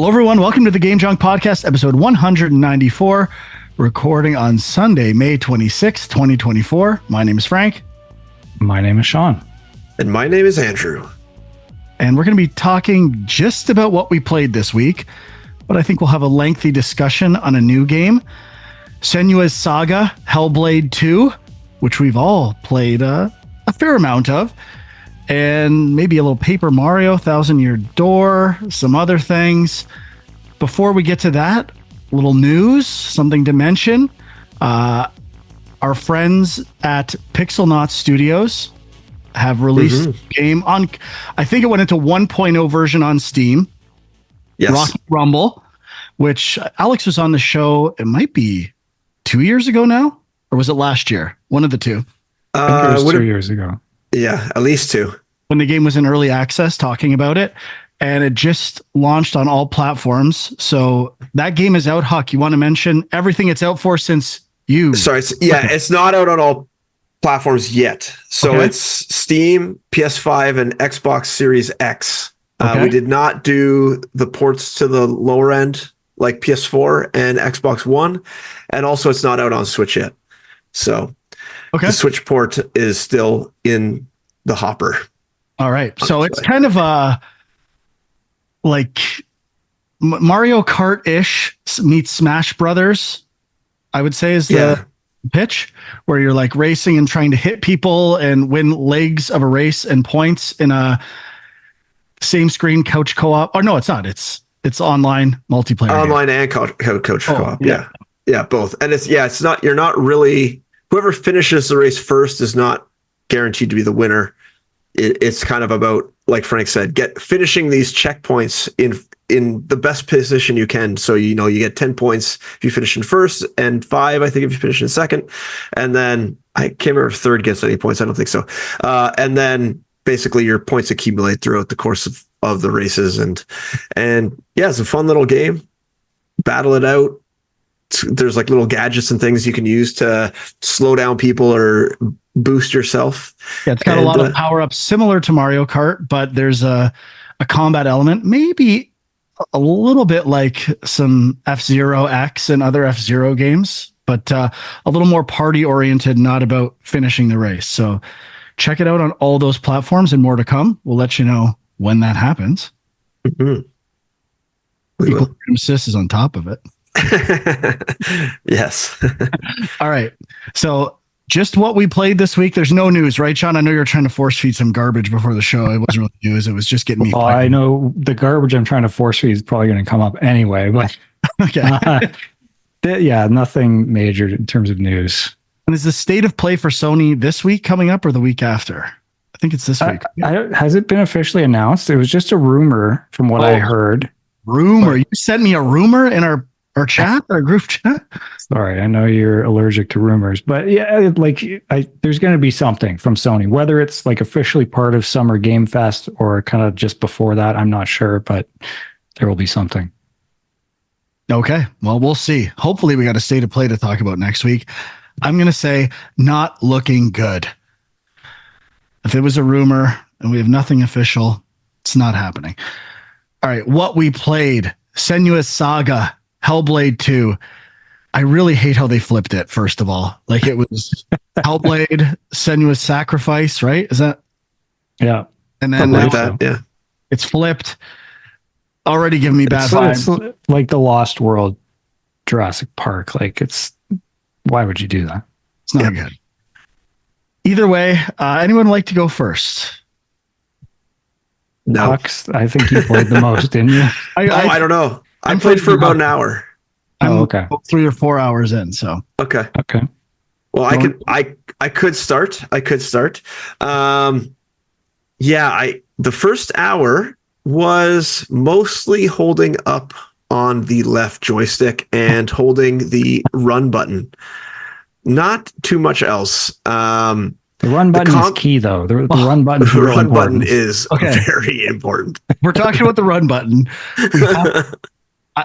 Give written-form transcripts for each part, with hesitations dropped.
Hello, everyone. Welcome to the Game Junk Podcast, episode 194, recording on Sunday, May 26th, 2024. My name is Frank. My name is Sean. And my name is Andrew. And we're going to be talking just about what we played this week, but I think we'll have a lengthy discussion on a new game, Senua's Saga Hellblade 2, which we've all played a fair amount of, and maybe a little Paper Mario, Thousand Year Door, some other things. Before we get to that, a little news, something to mention. Our friends at Pixelnaut Studios have released a game on, I think it went into 1.0 version on Steam. Yes. Rocky Rumble, which Alex was on the show, it might be 2 years ago now, or was it last year? One of the two. I think it was 2 years ago. Yeah, at least two. When the game was in early access, talking about it, and it just launched on all platforms. So that game is out. Huck, you want to mention everything it's out for since you? Sorry, it's not out on all platforms yet. So Okay. it's Steam, PS5, and Xbox Series X. Okay. We did not do the ports to the lower end, like PS4 and Xbox One, and also it's not out on Switch yet. So the Switch port is still in the hopper. All right. So it's kind of like Mario Kart-ish meets Smash Brothers, I would say is the pitch, where you're like racing and trying to hit people and win legs of a race and points in a same screen couch co-op. Or no, it's not. It's online multiplayer. Online and couch co-op. Yeah. Yeah, both. And it's not, you're not really, whoever finishes the race first is not guaranteed to be the winner. It's kind of about, like Frank said, finishing these checkpoints in the best position you can. So, you get 10 points if you finish in first, and 5, I think, if you finish in second. And then I can't remember if third gets any points. I don't think so. And then basically your points accumulate throughout the course of the races. And yeah, it's a fun little game. Battle it out. There's like little gadgets and things you can use to slow down people or boost yourself. Yeah, it's got a lot of power-ups similar to Mario Kart, but there's a combat element, maybe a little bit like some F-Zero X and other F-Zero games, but a little more party-oriented, not about finishing the race. So check it out on all those platforms, and more to come. We'll let you know when that happens. Mm-hmm. Equilibrium Sis is on top of it. Yes. All right. So just what we played this week. There's no news, right, Sean? I know you're trying to force feed some garbage before the show. It wasn't really news. It was just getting me. Well, I know the garbage I'm trying to force feed is probably going to come up anyway, but okay. Yeah, nothing major in terms of news. And is the state of play for Sony this week coming up or the week after? I think it's this week. Has it been officially announced? It was just a rumor from what I heard. Rumor? You sent me a rumor in our chat, our group chat? Sorry, I know you're allergic to rumors, but yeah, there's going to be something from Sony, whether it's like officially part of Summer Game Fest or kind of just before that. I'm not sure, but there will be something. Okay, well, we'll see. Hopefully we got a state of play to talk about next week. I'm going to say not looking good. If it was a rumor and we have nothing official, it's not happening. All right, what we played, Senua's Saga, Hellblade 2. I really hate how they flipped it, first of all. Like it was Hellblade, Senua's Sacrifice, right? Is that? Yeah. And then like that, yeah. It's flipped. Already giving me bad vibes. It's like the Lost World Jurassic Park. Like why would you do that? It's not good. Either way, anyone like to go first? No. Hux, I think you played the most, didn't you? I don't know. I played for about an hour. I'm okay. 3 or 4 hours in, so. Okay. Well, I could start. The first hour was mostly holding up on the left joystick and holding the run button. Not too much else. The run button is key, though. The run button is really important. Is very important. We're talking about the run button.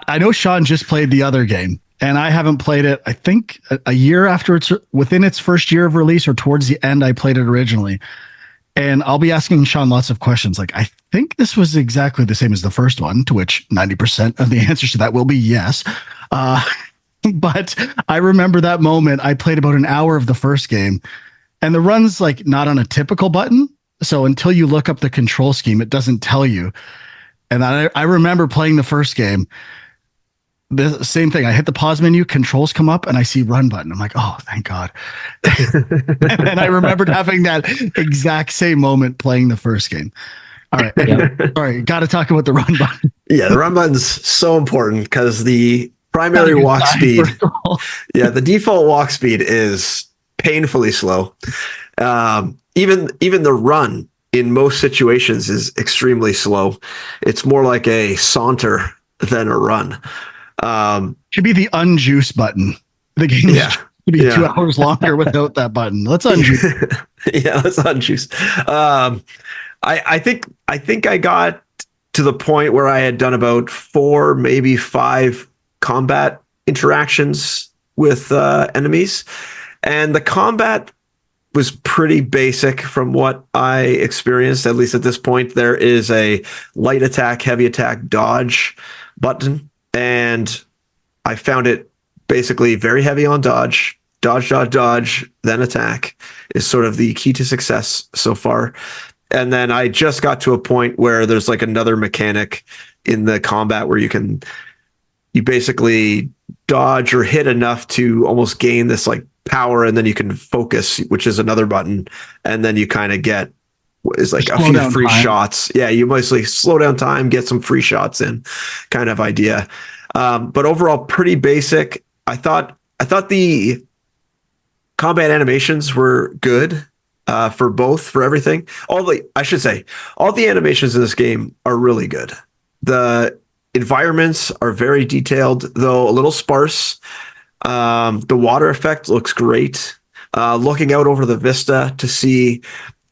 I know Sean just played the other game, and I haven't played it. I think a year after within its first year of release, or towards the end, I played it originally. And I'll be asking Sean lots of questions. Like, I think this was exactly the same as the first one, to which 90% of the answers to that will be yes. But I remember that moment. I played about an hour of the first game, and the run's like not on a typical button. So until you look up the control scheme, it doesn't tell you. And I remember playing the first game. The same thing. I hit the pause menu, controls come up, and I see run button. I'm like, oh, thank God. And I remembered having that exact same moment playing the first game. All right. All right. Got to talk about the run button. Yeah, the run button's so important because the primary walk speed, the default walk speed is painfully slow. Even the run in most situations is extremely slow. It's more like a saunter than a run. Should be the unjuice button. The game should be 2 hours longer without that button. Let's unjuice. Let's unjuice. I think I got to the point where I had done about 4, maybe 5 combat interactions with enemies, and the combat was pretty basic from what I experienced. At least at this point, there is a light attack, heavy attack, dodge button. And I found it basically very heavy on dodge, then attack is sort of the key to success so far. And then I just got to a point where there's like another mechanic in the combat where you basically dodge or hit enough to almost gain this like power, and then you can focus, which is another button. And then you kind of get is like a few free shots. Yeah, you mostly slow down time, get some free shots in, kind of idea. But overall, pretty basic. I thought the combat animations were good for everything. All the animations in this game are really good. The environments are very detailed, though a little sparse. The water effect looks great. Looking out over the vista to see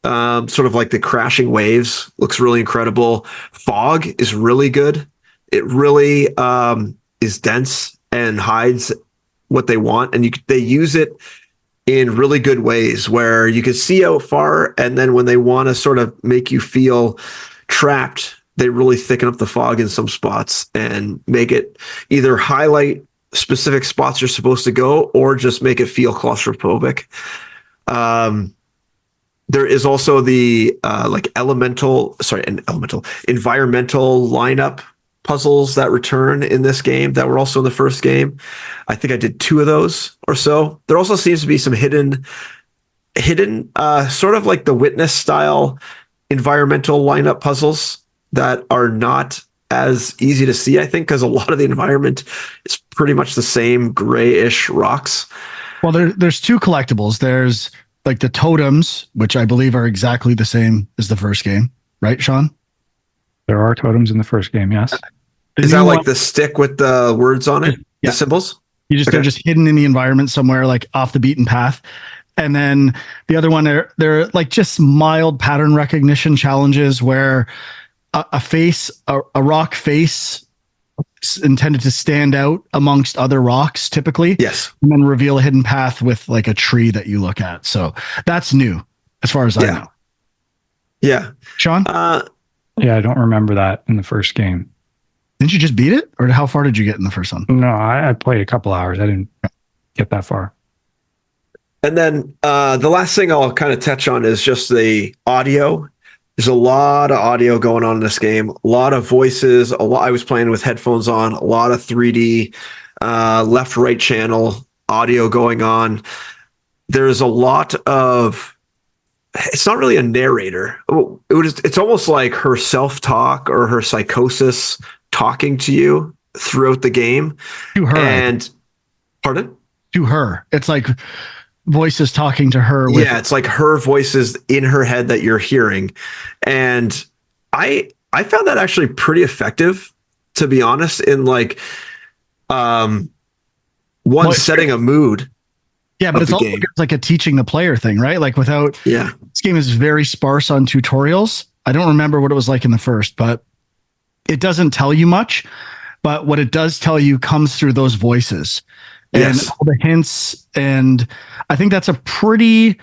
sort of like the crashing waves looks really incredible. Fog is really good. It really is dense and hides what they want, and they use it in really good ways where you can see out far, and then when they want to sort of make you feel trapped, they really thicken up the fog in some spots and make it either highlight specific spots you're supposed to go or just make it feel claustrophobic. There is also the environmental lineup puzzles that return in this game that were also in the first game. I think I did 2 of those or so. There also seems to be some hidden sort of like the Witness style environmental lineup puzzles that are not as easy to see, I think, because a lot of the environment is pretty much the same grayish rocks. Well, there's 2 collectibles. There's like the totems, which I believe are exactly the same as the first game, right, Sean? There are totems in the first game, yes. Is that like the stick with the words on it? Yeah. The symbols? They're just hidden in the environment somewhere, like off the beaten path. And then the other one, they're like just mild pattern recognition challenges where a rock face intended to stand out amongst other rocks, typically. Yes. And then reveal a hidden path with like a tree that you look at. So that's new as far as I know. Yeah. Sean? Yeah, I don't remember that in the first game. Didn't you just beat it? Or how far did you get in the first one? No, I played a couple hours. I didn't get that far. And then the last thing I'll kind of touch on is just the audio. There's a lot of audio going on in this game, a lot of voices. I was playing with headphones on, a lot of 3D, left-right channel audio going on. There's a lot of, it's not really a narrator. It's almost like her self-talk or her psychosis talking to you throughout the game. To her. And, pardon? To her. It's like voices talking to her. Yeah, it's like her voices in her head that you're hearing. And I found that actually pretty effective, to be honest, in like setting a mood. Yeah, but it's also like a teaching the player thing, right? Like this game is very sparse on tutorials. I don't remember what it was like in the first, but it doesn't tell you much. But what it does tell you comes through those voices and all the hints. And I think that's a pretty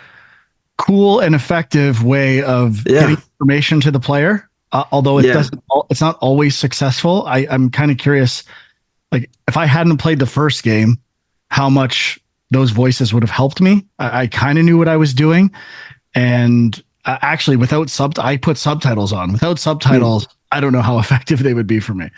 cool and effective way of getting information to the player. Although it's not always successful. I'm kind of curious, like if I hadn't played the first game, how much those voices would have helped me. I kind of knew what I was doing. And actually I put subtitles on. Without subtitles, I don't know how effective they would be for me.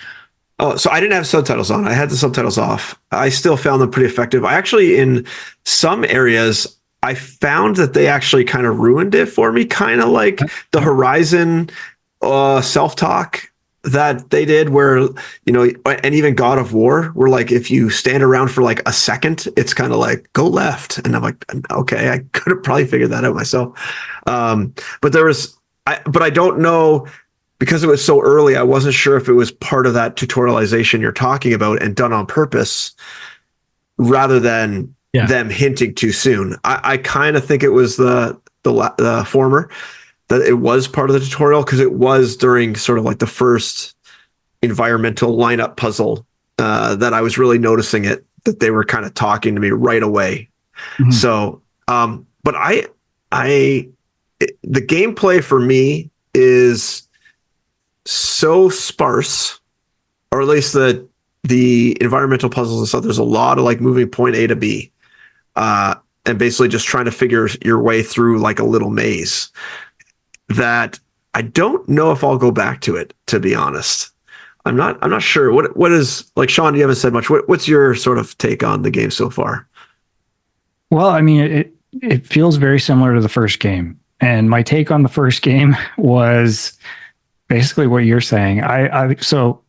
Oh, so I didn't have subtitles on. I had the subtitles off. I still found them pretty effective. I actually, in some areas, I found that they actually kind of ruined it for me, kind of like the Horizon self-talk that they did where, you know, and even God of War, where like if you stand around for like a second, it's kind of like go left. And I'm like, okay, I could have probably figured that out myself. But I don't know, because it was so early, I wasn't sure if it was part of that tutorialization you're talking about and done on purpose rather than them hinting too soon. I kind of think it was the former, that it was part of the tutorial, because it was during sort of like the first environmental lineup puzzle that I was really noticing it, that they were kind of talking to me right away. Mm-hmm. So, but the gameplay for me is so sparse, or at least the environmental puzzles and stuff. There's a lot of like moving point A to B, and basically just trying to figure your way through like a little maze, that I don't know if I'll go back to it, to be honest. I'm not sure. What is, like, Sean, you haven't said much. What's your sort of take on the game so far? Well, I mean, it feels very similar to the first game. And my take on the first game was basically what you're saying. So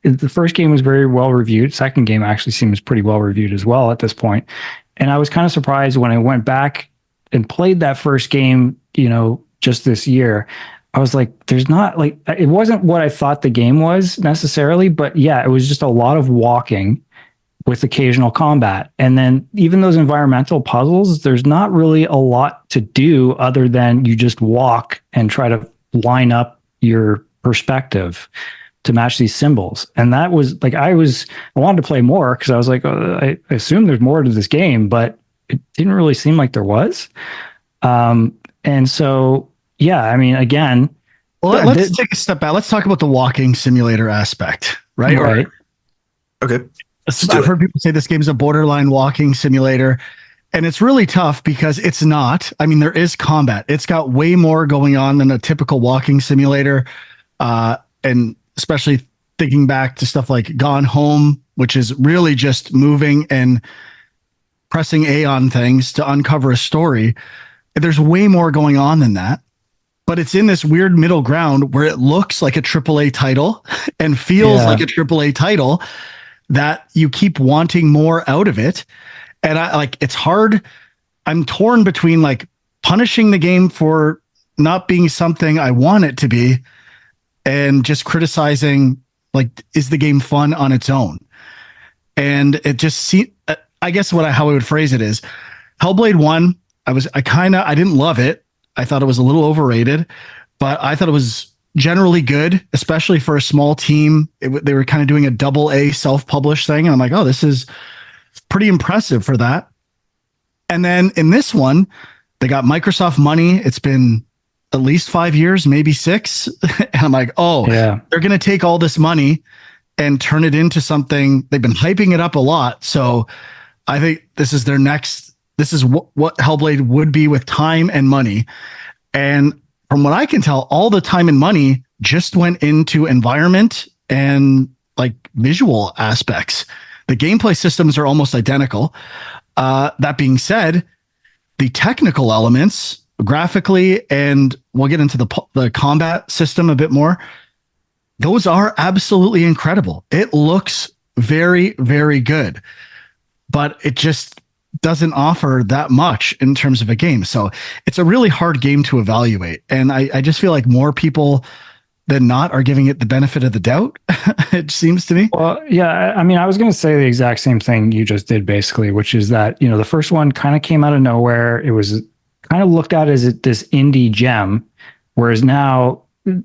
the first game was very well reviewed. Second game actually seems pretty well reviewed as well at this point. And I was kind of surprised when I went back and played that first game, you know, just this year. I was like, there's not, like, it wasn't what I thought the game was necessarily, but yeah, it was just a lot of walking with occasional combat. And then even those environmental puzzles, there's not really a lot to do other than you just walk and try to line up your perspective to match these symbols. And that was like, I wanted to play more because I was like, I assume there's more to this game, but it didn't really seem like there was. And so, yeah, I mean, again, well, let's take a step back. Let's talk about the walking simulator aspect, right? Right. Okay. I've heard people say this game is a borderline walking simulator, and it's really tough because it's not. I mean, there is combat. It's got way more going on than a typical walking simulator. And especially thinking back to stuff like Gone Home, which is really just moving and pressing A on things to uncover a story. There's way more going on than that, but it's in this weird middle ground where it looks like a AAA title and feels like a AAA title, that you keep wanting more out of it. And it's hard. I'm torn between like punishing the game for not being something I want it to be and just criticizing, like, is the game fun on its own? And it just I guess how I would phrase it is Hellblade 1, I didn't love it. I thought it was a little overrated, but I thought it was generally good, especially for a small team. They were kind of doing a AA self-published thing. And I'm like, oh, this is pretty impressive for that. And then in this one, they got Microsoft money. It's been at least 5 years, maybe 6. And I'm like, they're going to take all this money and turn it into something. They've been hyping it up a lot. So I think this is their next. This is what Hellblade would be with time and money. And from what I can tell, all the time and money just went into environment and like visual aspects. The gameplay systems are almost identical. That being said, the technical elements graphically, and we'll get into the combat system a bit more, those are absolutely incredible. It looks very, very good, but it just doesn't offer that much in terms of a game. So it's a really hard game to evaluate. And I just feel like more people than not are giving it the benefit of the doubt. It seems to me. Well, yeah, I mean, I was going to say the exact same thing you just did, basically, which is that, you know, the first one kind of came out of nowhere. It was kind of looked at as this indie gem, whereas now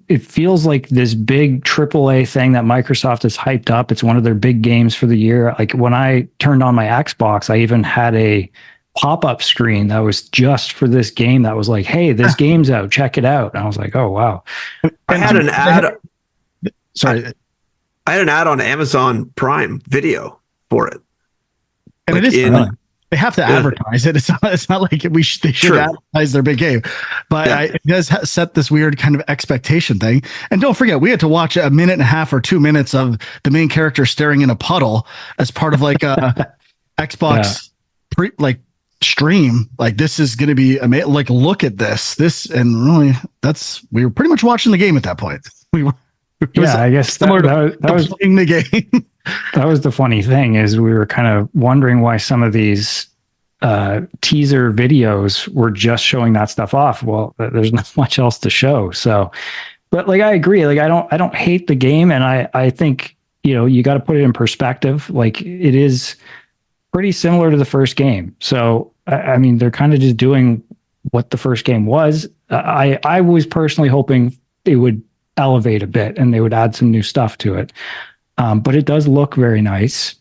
it feels like this big AAA thing that Microsoft has hyped up. It's one of their big games for the year. Like when I turned on my Xbox, I even had a pop-up screen that was just for this game that was like, hey, this game's out, check it out. And I was like, oh wow. I had an ad. Sorry. I had an ad on Amazon Prime Video for it. And Like it is in- fun. They have to advertise it. It's not like they should True. advertise their big game, but it does set this weird kind of expectation thing. And don't forget, we had to watch a minute and a half or 2 minutes of the main character staring in a puddle as part of like a Xbox stream. Like, this is going to be amazing. Like, look at this, and really, we were pretty much watching the game at that point. We were. I guess that was playing the game. That was the funny thing, is we were kind of wondering why some of these teaser videos were just showing that stuff off. Well, there's not much else to show. So, but like, I agree. Like, I don't hate the game. And I think, you got to put it in perspective. Like, it is pretty similar to the first game. So, I mean, they're kind of just doing what the first game was. I was personally hoping it would elevate a bit and they would add some new stuff to it. But it does look very nice.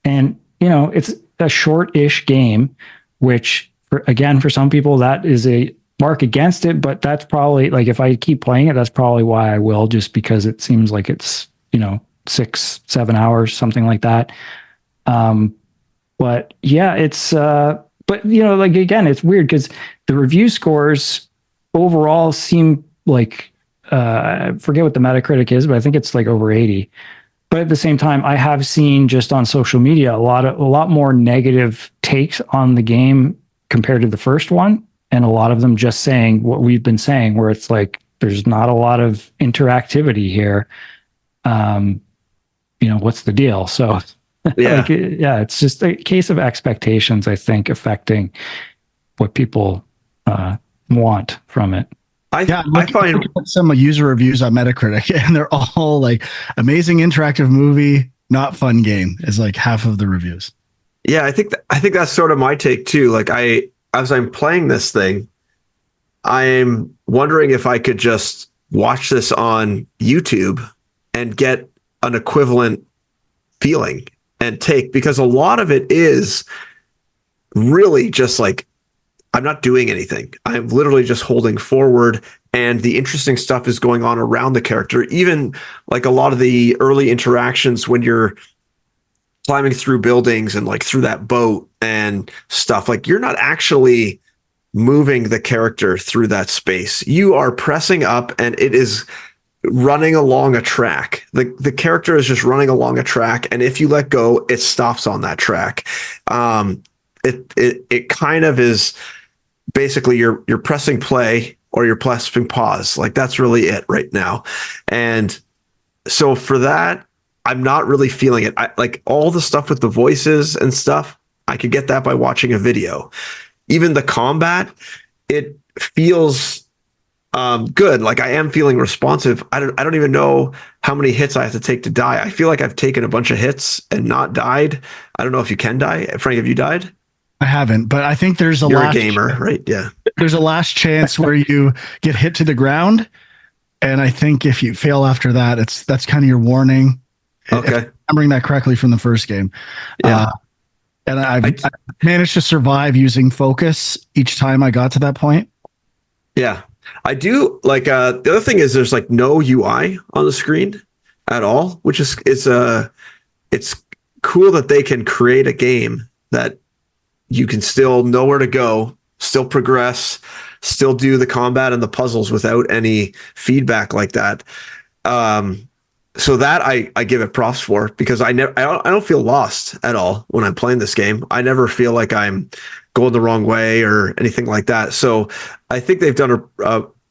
And, it's a short-ish game, which for some people, that is a mark against it. But that's probably, like, if I keep playing it, that's probably why I will, just because it seems like it's, 6-7 hours, something like that. But yeah, it's, but like, again, it's weird because the review scores overall seem like, I forget what the Metacritic is, but I think it's like over 80. But at the same time, I have seen just on social media a lot more negative takes on the game compared to the first one, and a lot of them just saying what we've been saying, where it's like there's not a lot of interactivity here. What's the deal? So it's just a case of expectations, I think, affecting what people want from it. I find some user reviews on Metacritic, and they're all like, amazing interactive movie, not fun game, is like half of the reviews. Yeah, I think that's sort of my take too. Like, as I'm playing this thing, I'm wondering if I could just watch this on YouTube and get an equivalent feeling and take, because a lot of it is really just like, I'm not doing anything. I'm literally just holding forward, and the interesting stuff is going on around the character. Even like a lot of the early interactions when you're climbing through buildings and like through that boat and stuff, like, you're not actually moving the character through that space. You are pressing up and it is running along a track. The character is just running along a track, and if you let go, it stops on that track. It kind of is basically you're pressing play or you're pressing pause. Like, that's really it right now. And so for that, I'm not really feeling it. Like, all the stuff with the voices and stuff, I could get that by watching a video. Even the combat, it feels good. Like, I am feeling responsive. I don't even know how many hits I have to take to die. I feel like I've taken a bunch of hits and not died. I don't know if you can die. Frank, have you died? I haven't, but I think there's You're a gamer, right? Yeah. There's a last chance where you get hit to the ground, and I think if you fail after that, that's kind of your warning. Okay. If I'm remembering that correctly from the first game. Yeah. And I managed to survive using focus each time I got to that point. Yeah. I do like the other thing is there's like no UI on the screen at all, which is it's cool that they can create a game that you can still know where to go, still progress, still do the combat and the puzzles without any feedback like that. So that I give it props for, because I don't feel lost at all when I'm playing this game. I never feel like I'm going the wrong way or anything like that. So I think they've done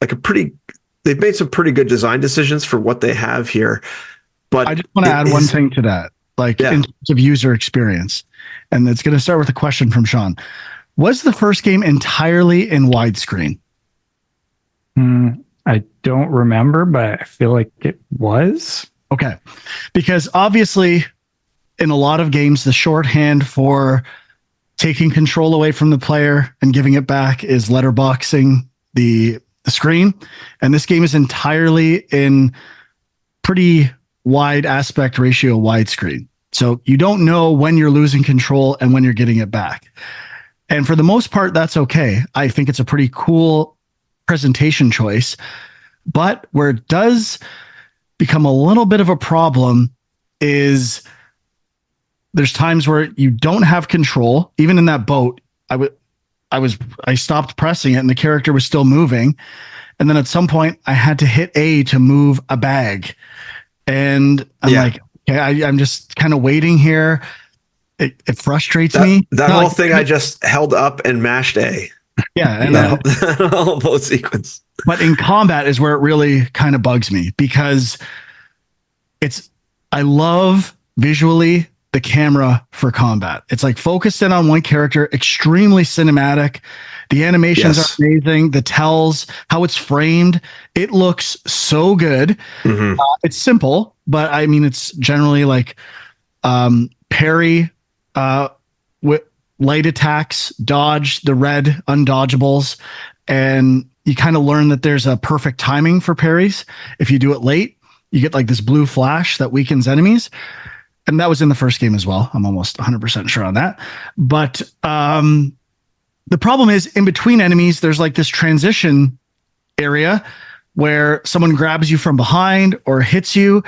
they've made some pretty good design decisions for what they have here. But I just want to add one thing to that, in terms of user experience. And it's going to start with a question from Sean. Was the first game entirely in widescreen? I don't remember, but I feel like it was. Okay. Because obviously, in a lot of games, the shorthand for taking control away from the player and giving it back is letterboxing the screen. And this game is entirely in pretty wide aspect ratio widescreen. So you don't know when you're losing control and when you're getting it back. And for the most part, that's okay. I think it's a pretty cool presentation choice. But where it does become a little bit of a problem is there's times where you don't have control. Even in that boat, I stopped pressing it and the character was still moving. And then at some point I had to hit A to move a bag. And I'm like, okay, I'm just kind of waiting here. It frustrates me. That whole thing, I just held up and mashed A. Yeah. And that whole boat sequence. But in combat is where it really kind of bugs me, because I love visually the camera for combat. It's like focused in on one character, extremely cinematic. The animations are amazing. The tells, how it's framed, it looks so good. Mm-hmm. It's simple, but I mean, it's generally like parry with light attacks, dodge the red undodgeables, and you kind of learn that there's a perfect timing for parries. If you do it late, you get like this blue flash that weakens enemies. And that was in the first game as well. I'm almost 100% sure on that. But the problem is, in between enemies, there's like this transition area where someone grabs you from behind or hits you.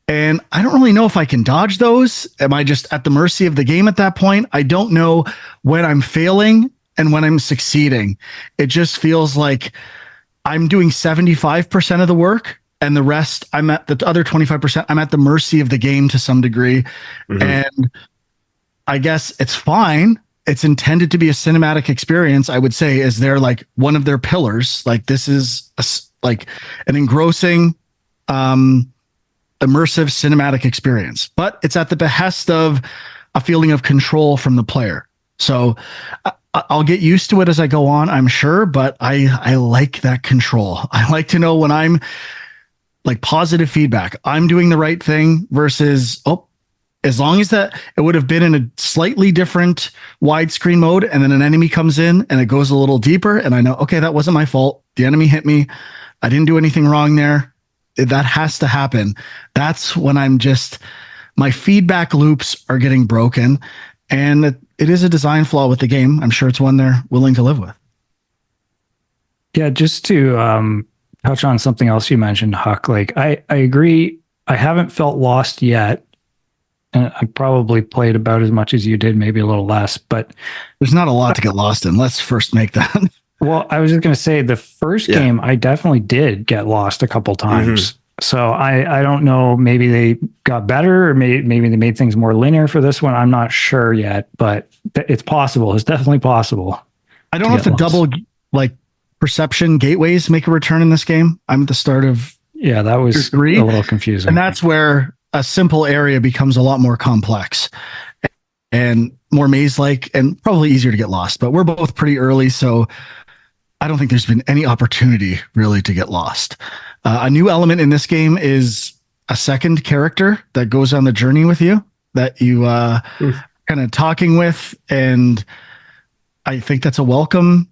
And I don't really know if I can dodge those. Am I just at the mercy of the game at that point? I don't know when I'm failing and when I'm succeeding. It just feels like I'm doing 75% of the work, and the rest, I'm at the other 25%. I'm at the mercy of the game to some degree. Mm-hmm. And I guess it's fine. It's intended to be a cinematic experience, I would say, is they're like one of their pillars. Like this is like an engrossing, immersive cinematic experience, but it's at the behest of a feeling of control from the player. So I'll get used to it as I go on, I'm sure, but I like that control. I like to know when I'm like positive feedback, I'm doing the right thing versus, as long as that it would have been in a slightly different widescreen mode, and then an enemy comes in and it goes a little deeper, and I know, okay, that wasn't my fault. The enemy hit me. I didn't do anything wrong there. That has to happen. That's when my feedback loops are getting broken, and it is a design flaw with the game. I'm sure it's one they're willing to live with. Yeah, just to touch on something else you mentioned, Huck, like I agree. I haven't felt lost yet. And I probably played about as much as you did, maybe a little less, but there's not a lot to get lost in. Let's first make that. Well, I was just going to say the first game, I definitely did get lost a couple times. Mm-hmm. So I don't know, maybe they got better, or maybe they made things more linear for this one. I'm not sure yet, but it's possible. It's definitely possible. I don't know if the double like perception gateways make a return in this game. I'm at the start of that was 3, a little confusing. And that's where a simple area becomes a lot more complex and more maze-like, and probably easier to get lost. But we're both pretty early, so I don't think there's been any opportunity really to get lost. A new element in this game is a second character that goes on the journey with you, that you kind of talking with, and I think that's a welcome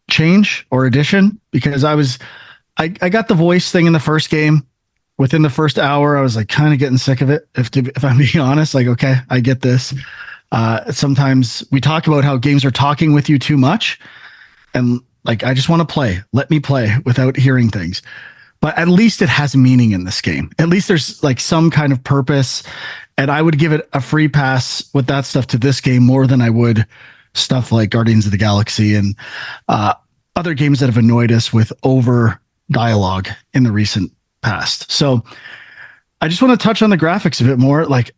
change or addition, because I got the voice thing in the first game. Within the first hour, I was like kind of getting sick of it. If I'm being honest, like, okay, I get this. Sometimes we talk about how games are talking with you too much, and like, I just want to play. Let me play without hearing things. But at least it has meaning in this game. At least there's like some kind of purpose. And I would give it a free pass with that stuff to this game more than I would stuff like Guardians of the Galaxy and other games that have annoyed us with over dialogue in the recent past. So I just want to touch on the graphics a bit more. Like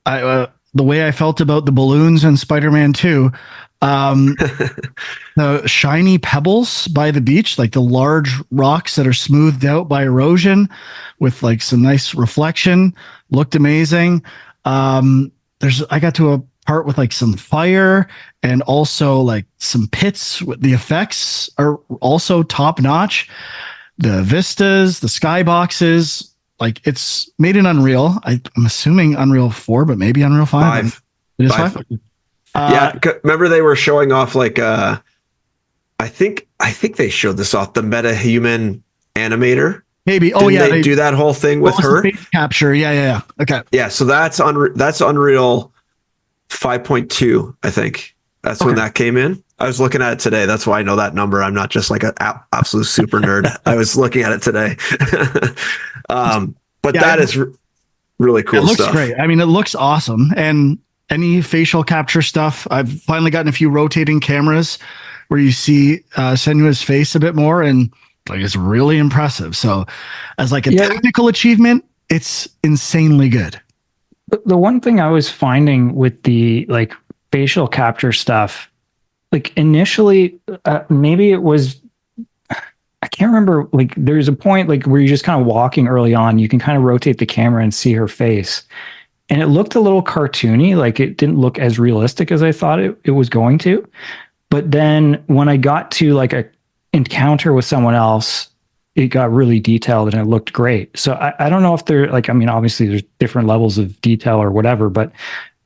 the way I felt about the balloons in Spider-Man 2, the shiny pebbles by the beach, like the large rocks that are smoothed out by erosion with like some nice reflection, looked amazing. I got to a part with like some fire and also like some pits. The effects are also top notch. The vistas, the skyboxes, like it's made in Unreal. I'm assuming Unreal 4, but maybe Unreal 5. It is 5. Remember they were showing off like I think they showed this off, the MetaHuman animator. Maybe. Didn't they do that whole thing with her? Face capture. Yeah. Okay. Yeah. So that's Unreal 5.2, I think. That's when that came in. I was looking at it today. That's why I know that number. I'm not just like an absolute super nerd. I was looking at it today. But that is really cool. It looks stuff. great. I mean, it looks awesome. And any facial capture stuff, I've finally gotten a few rotating cameras where you see Senua's face a bit more, and like it's really impressive. So as like a technical achievement, it's insanely good. The one thing I was finding with the like facial capture stuff, like initially, maybe it was, I can't remember, like there's a point like where you're just kind of walking early on, you can kind of rotate the camera and see her face. And it looked a little cartoony, like it didn't look as realistic as I thought it was going to. But then when I got to like a encounter with someone else, it got really detailed and it looked great. So I don't know if they're like, I mean, obviously there's different levels of detail or whatever, but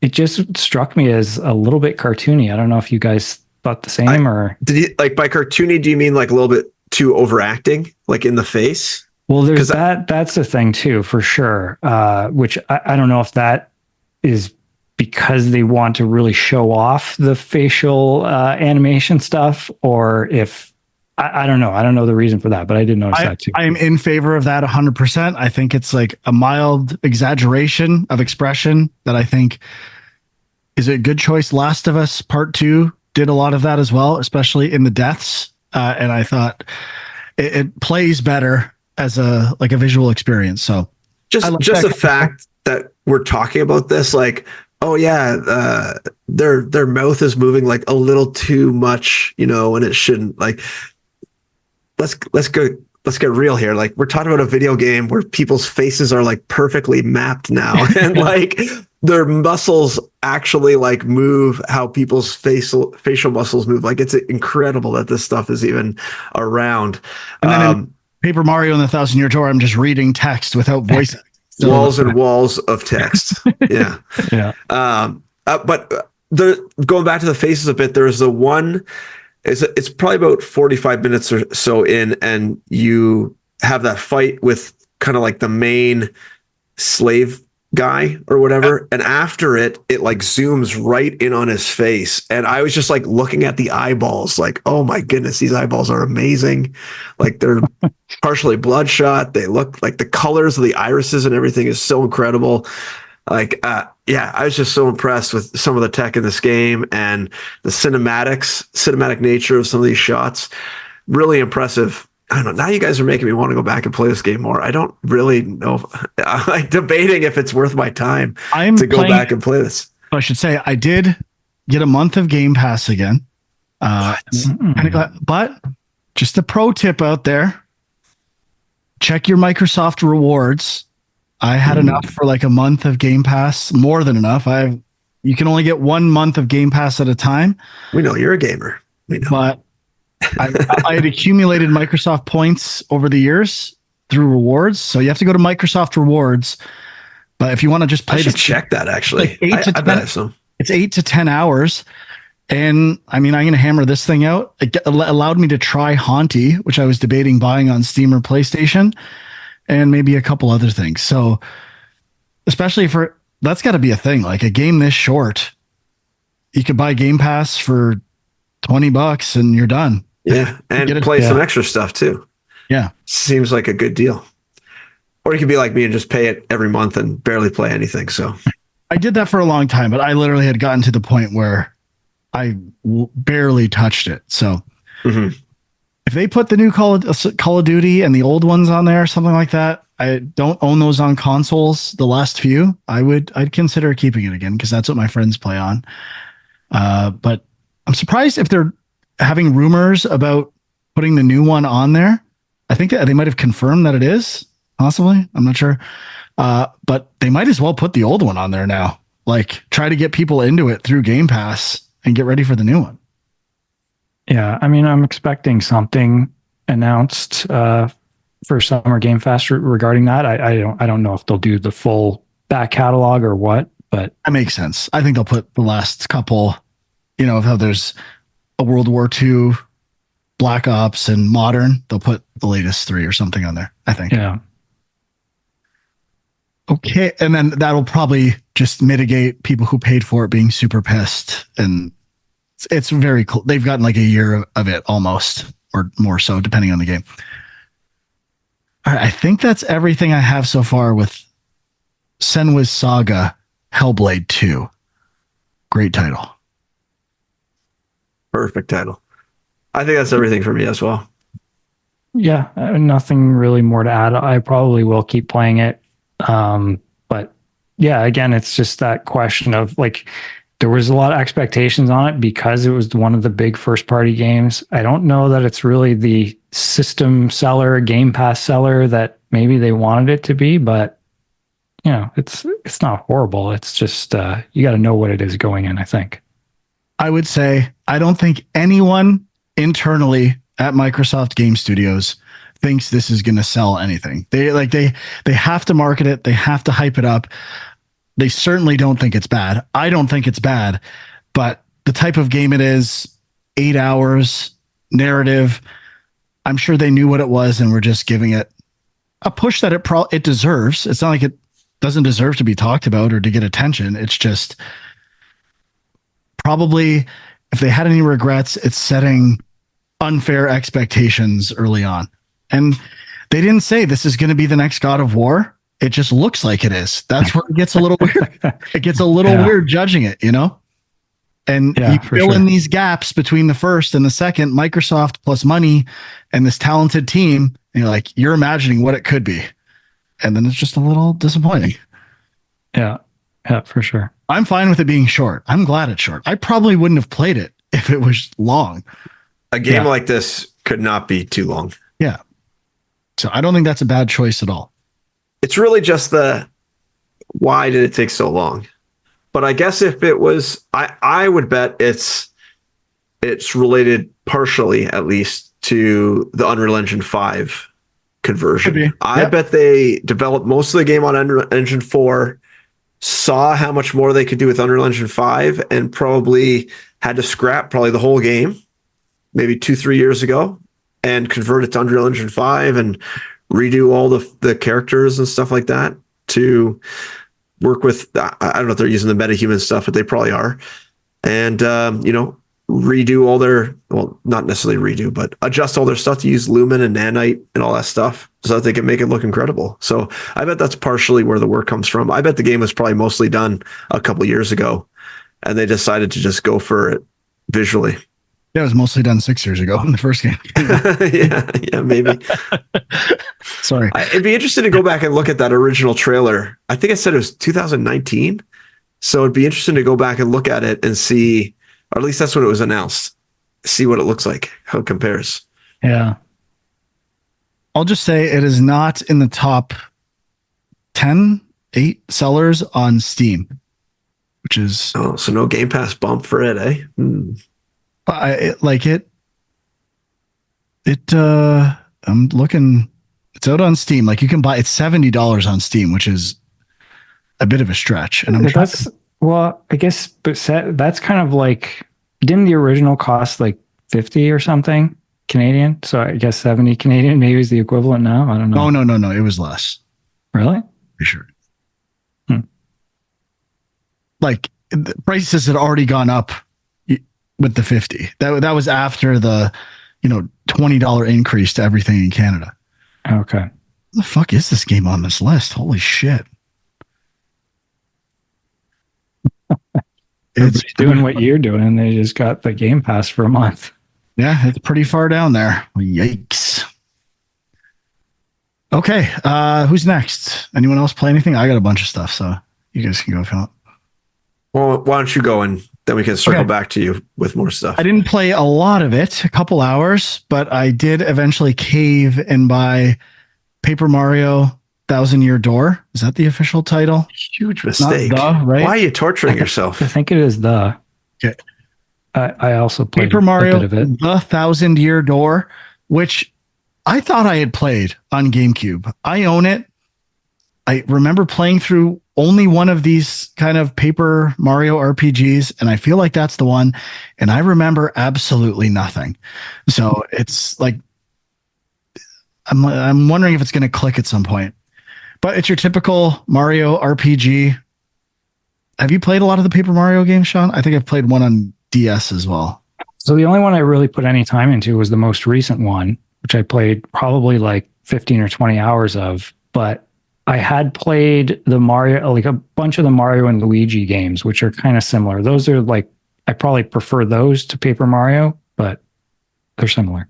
it just struck me as a little bit cartoony. I don't know if you guys thought the same or. Did you like by cartoony? Do you mean like a little bit too overacting, like in the face? Well, there's that's the thing too, for sure. Which I don't know if that is because they want to really show off the facial animation stuff, or if I don't know. I don't know the reason for that, but I did notice that too. I am in favor of that 100%. I think it's like a mild exaggeration of expression that I think is a good choice. Last of Us Part 2 did a lot of that as well, especially in the deaths. And I thought it plays better as a visual experience. So just the fact that we're talking about this, like, oh yeah, their mouth is moving like a little too much, when it shouldn't. Like, let's get real here. Like, we're talking about a video game where people's faces are like perfectly mapped now, and like their muscles actually like move how people's facial muscles move. Like, it's incredible that this stuff is even around. And then in Paper Mario and the Thousand Year Door, I'm just reading text without voice. Walls and walls of text. Yeah. Yeah. But going back to the faces a bit, there's the one. It's probably about 45 minutes or so in, and you have that fight with kind of like the main slave guy or whatever. And after it like zooms right in on his face. And I was just like looking at the eyeballs, like, oh my goodness, these eyeballs are amazing. Like, they're partially bloodshot. They look like the colors of the irises and everything is so incredible. Like, I was just so impressed with some of the tech in this game and the cinematic nature of some of these shots. Really impressive. I don't know. Now you guys are making me want to go back and play this game more. I don't really know. I'm like debating if it's worth my time to go back and play this. I should say I did get a month of Game Pass again. But just a pro tip out there: check your Microsoft rewards. I had enough for like a month of Game Pass, more than enough. You can only get 1 month of Game Pass at a time. We know you're a gamer. We know. But I had accumulated Microsoft points over the years through rewards. So you have to go to Microsoft rewards. But if you want to just play, I should check that actually. Like I bet some. It's 8 to 10 hours. And I mean, I'm going to hammer this thing out. It allowed me to try Hauntii, which I was debating buying on Steam or PlayStation, and maybe a couple other things. So especially that's got to be a thing. Like a game this short, you could buy Game Pass for $20 and you're done. Yeah. And play some extra stuff too. Yeah. Seems like a good deal. Or you could be like me and just pay it every month and barely play anything. So I did that for a long time, but I literally had gotten to the point where I barely touched it. So if they put the new Call of Duty and the old ones on there, something like that, I don't own those on consoles. The last few, I'd consider keeping it again because that's what my friends play on. But I'm surprised if they're having rumors about putting the new one on there. I think that they might have confirmed that it is, possibly. I'm not sure. But they might as well put the old one on there now. Like, try to get people into it through Game Pass and get ready for the new one. Yeah, I mean, I'm expecting something announced for Summer Game Fest regarding that. I don't know if they'll do the full back catalog or what, but that makes sense. I think they'll put the last couple, of how there's a World War II, Black Ops, and Modern. They'll put the latest 3 or something on there, I think. Yeah. Okay, and then that'll probably just mitigate people who paid for it being super pissed and It's very cool. They've gotten like a year of it almost, or more so, depending on the game. All right, I think that's everything I have so far with Senua's Saga Hellblade 2. Great title. Perfect title. I think that's everything for me as well. Yeah, nothing really more to add. I probably will keep playing it. But yeah, again, it's just that question of like, there was a lot of expectations on it because it was one of the big first party games. I don't know that it's really the system seller, Game Pass seller that maybe they wanted it to be, but you know, it's not horrible. It's just you got to know what it is going in, I think. I would say I don't think anyone internally at Microsoft Game Studios thinks this is going to sell anything. They have to market it, they have to hype it up. They certainly don't think it's bad. I don't think it's bad, but the type of game it is, 8 hours, narrative, I'm sure they knew what it was and were just giving it a push that it deserves. It's not like it doesn't deserve to be talked about or to get attention. It's just probably, if they had any regrets, it's setting unfair expectations early on. And they didn't say this is going to be the next God of War. It just looks like it is. That's where it gets a little weird. It gets a little weird judging it, you know? And you fill in these gaps between the first and the second, Microsoft plus money and this talented team. And you're imagining what it could be. And then it's just a little disappointing. Yeah, for sure. I'm fine with it being short. I'm glad it's short. I probably wouldn't have played it if it was long. A game like this could not be too long. Yeah. So I don't think that's a bad choice at all. It's really just why did it take so long? But I guess if it was, I would bet it's related partially, at least, to the Unreal Engine 5 conversion. I bet they developed most of the game on Unreal Engine 4, saw how much more they could do with Unreal Engine 5, and probably had to scrap probably the whole game, maybe 2-3 years ago, and convert it to Unreal Engine 5 and redo all the characters and stuff like that to work with, I don't know if they're using the metahuman stuff, but they probably are. And, redo all their, well, not necessarily redo, but adjust all their stuff to use Lumen and Nanite and all that stuff so that they can make it look incredible. So I bet that's partially where the work comes from. I bet the game was probably mostly done a couple years ago and they decided to just go for it visually. Yeah, it was mostly done 6 years ago in the first game. yeah, maybe. Sorry. I'd be interested to go back and look at that original trailer. I think I said it was 2019. So it'd be interesting to go back and look at it and see, or at least that's when it was announced, see what it looks like, how it compares. Yeah. I'll just say it is not in the top 8 sellers on Steam, which is... Oh, so no Game Pass bump for it, eh? I'm looking, it's out on Steam. You can buy, it's $70 on Steam, which is a bit of a stretch. And well, I guess, but that's kind of like, didn't the original cost 50 or something Canadian? So I guess 70 Canadian maybe is the equivalent now. I don't know. Oh, no. It was less. Really? For sure. The prices had already gone up with the 50. That was after the, $20 increase to everything in Canada. Okay. What the fuck is this game on this list? Holy shit. It's doing what you're doing. They just got the Game Pass for a month. Yeah, it's pretty far down there. Yikes. Okay, who's next? Anyone else play anything? I got a bunch of stuff, so you guys can go if you want. Well, why don't you go and then we can circle back to you with more stuff. I didn't play a lot of it, a couple hours, but I did eventually cave and buy Paper Mario 1,000-Year Door. Is that the official title? Huge mistake. Not the, right? Why are you torturing yourself? I think it is the. Okay. I also played Paper Mario, a bit of it. The 1,000-Year Door, which I thought I had played on GameCube. I own it. I remember playing through only one of these kind of Paper Mario RPGs, and I feel like that's the one. And I remember absolutely nothing. So it's I'm wondering if it's going to click at some point. But it's your typical Mario RPG. Have you played a lot of the Paper Mario games, Sean? I think I've played one on DS as well. So the only one I really put any time into was the most recent one, which I played probably like 15 or 20 hours of. But I had played the Mario, like a bunch of the Mario and Luigi games, which are kind of similar. Those are like, I probably prefer those to Paper Mario, but they're similar.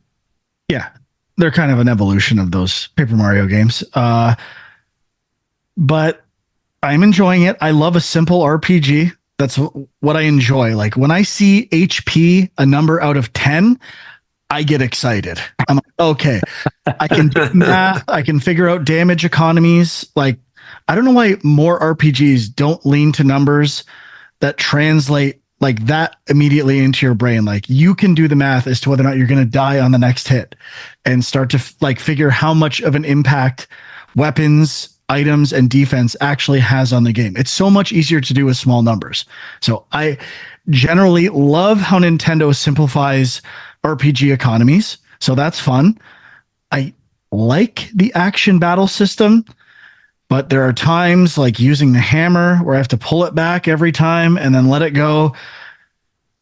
Yeah, they're kind of an evolution of those Paper Mario games. But I'm enjoying it. I love a simple RPG. That's what I enjoy. Like when I see HP, a number out of 10, I get excited. I'm like, okay, I can do math. I can figure out damage economies. Like, I don't know why more RPGs don't lean to numbers that translate like that immediately into your brain. Like you can do the math as to whether or not you're going to die on the next hit and start to like figure how much of an impact weapons, items, and defense actually has on the game. It's so much easier to do with small numbers. So I generally love how Nintendo simplifies RPG economies. So that's fun. I like the action battle system, but there are times like using the hammer where I have to pull it back every time and then let it go.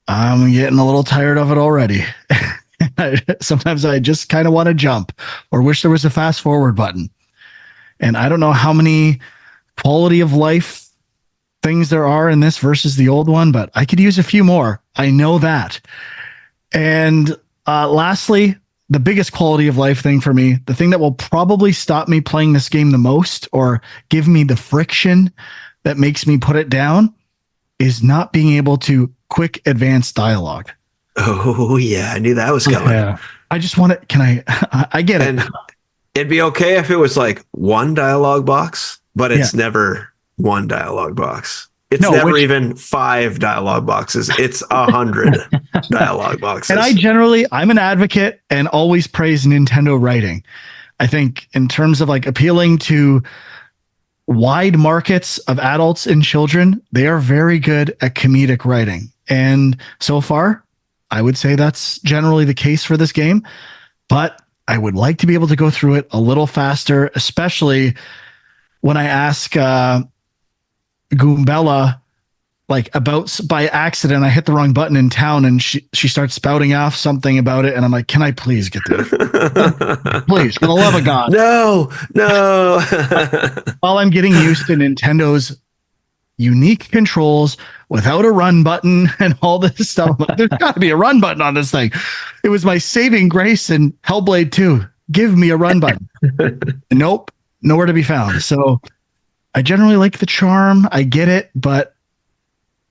I'm getting a little tired of it already. Sometimes I just kind of want to jump or wish there was a fast forward button. And I don't know how many quality of life things there are in this versus the old one, but I could use a few more. I know that. And lastly, the biggest quality of life thing for me, the thing that will probably stop me playing this game the most or give me the friction that makes me put it down, is not being able to quick advance dialogue. Oh yeah, I knew that was coming. Yeah. I just want it. Can I get And it. it'd be okay if it was like one dialogue box, but it's never one dialogue box. It's never even 5 dialogue boxes. It's 100 dialogue boxes. And I'm an advocate and always praise Nintendo writing. I think in terms of like appealing to wide markets of adults and children, they are very good at comedic writing. And so far, I would say that's generally the case for this game. But I would like to be able to go through it a little faster, especially when I ask Goombella, like about by accident, I hit the wrong button in town and she starts spouting off something about it. And I'm like, can I please get there? Please, for the love of God. No. While I'm getting used to Nintendo's unique controls without a run button and all this stuff, like, there's got to be a run button on this thing. It was my saving grace in Hellblade 2. Give me a run button. Nope, nowhere to be found. So I generally like the charm. I get it, but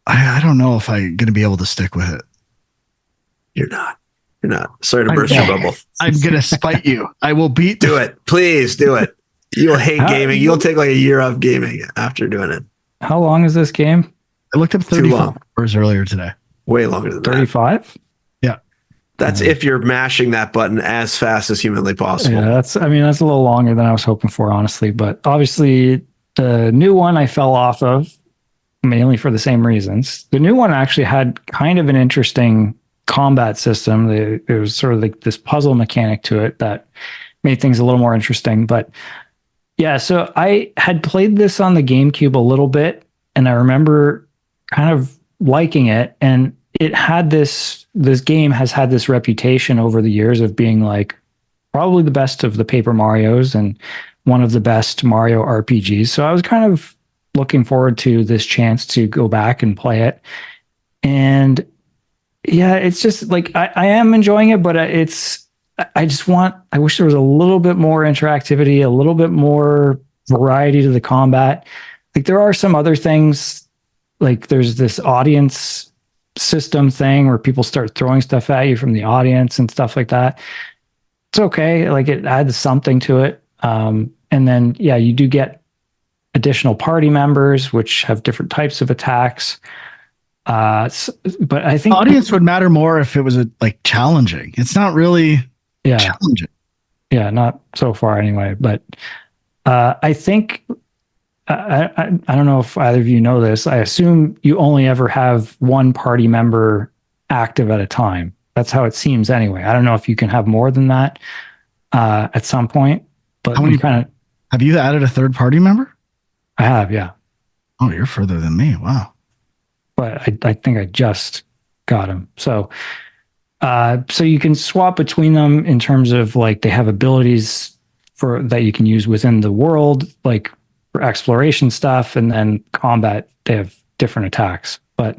I don't know if I'm going to be able to stick with it. You're not. Sorry to burst your bubble. I'm going to spite you. I will beat. Do it. Please do it. You'll hate gaming. You'll take like a year off gaming after doing it. How long is this game? I looked up 35 hours earlier today. Way longer than 35? Yeah. That's if you're mashing that button as fast as humanly possible. Yeah, that's a little longer than I was hoping for, honestly. But obviously, the new one I fell off of, mainly for the same reasons. The new one actually had kind of an interesting combat system. There was sort of like this puzzle mechanic to it that made things a little more interesting. But yeah, so I had played this on the GameCube a little bit, and I remember kind of liking it. And it had this game has had this reputation over the years of being like probably the best of the Paper Marios and one of the best Mario RPGs. So I was kind of looking forward to this chance to go back and play it. And yeah, it's just like I am enjoying it, but I wish there was a little bit more interactivity, a little bit more variety to the combat. Like there are some other things, like there's this audience system thing where people start throwing stuff at you from the audience and stuff like that. It's okay. Like it adds something to it. And then, yeah, you do get additional party members, which have different types of attacks. But I think audience would matter more if it was like challenging. It's not really challenging. Yeah, not so far anyway. But I think I don't know if either of you know this. I assume you only ever have one party member active at a time. That's how it seems anyway. I don't know if you can have more than that at some point. But how many have you added a third party member? I have, yeah. Oh, you're further than me. Wow. But I think I just got him. So you can swap between them in terms of like they have abilities for that you can use within the world, like for exploration stuff, and then combat they have different attacks. But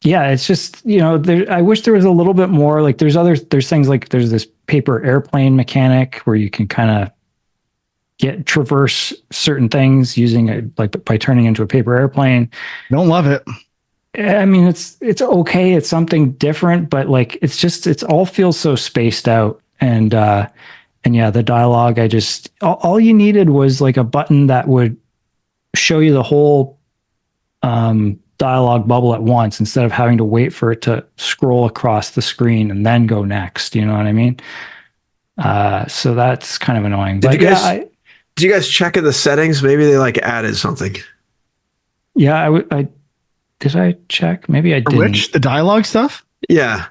yeah, it's just, I wish there was a little bit more. Like there's things like there's this paper airplane mechanic where you can kind of traverse certain things using it, like by turning into a paper airplane. Don't love it. I mean, it's okay. It's something different, but like it's all feels so spaced out. And yeah, the dialogue, all you needed was like a button that would show you the whole dialogue bubble at once instead of having to wait for it to scroll across the screen and then go next. You know what I mean? So that's kind of annoying. Did you guys check in the settings? Maybe they like added something. Yeah, did I check? Maybe I didn't. Which, the dialogue stuff? Yeah.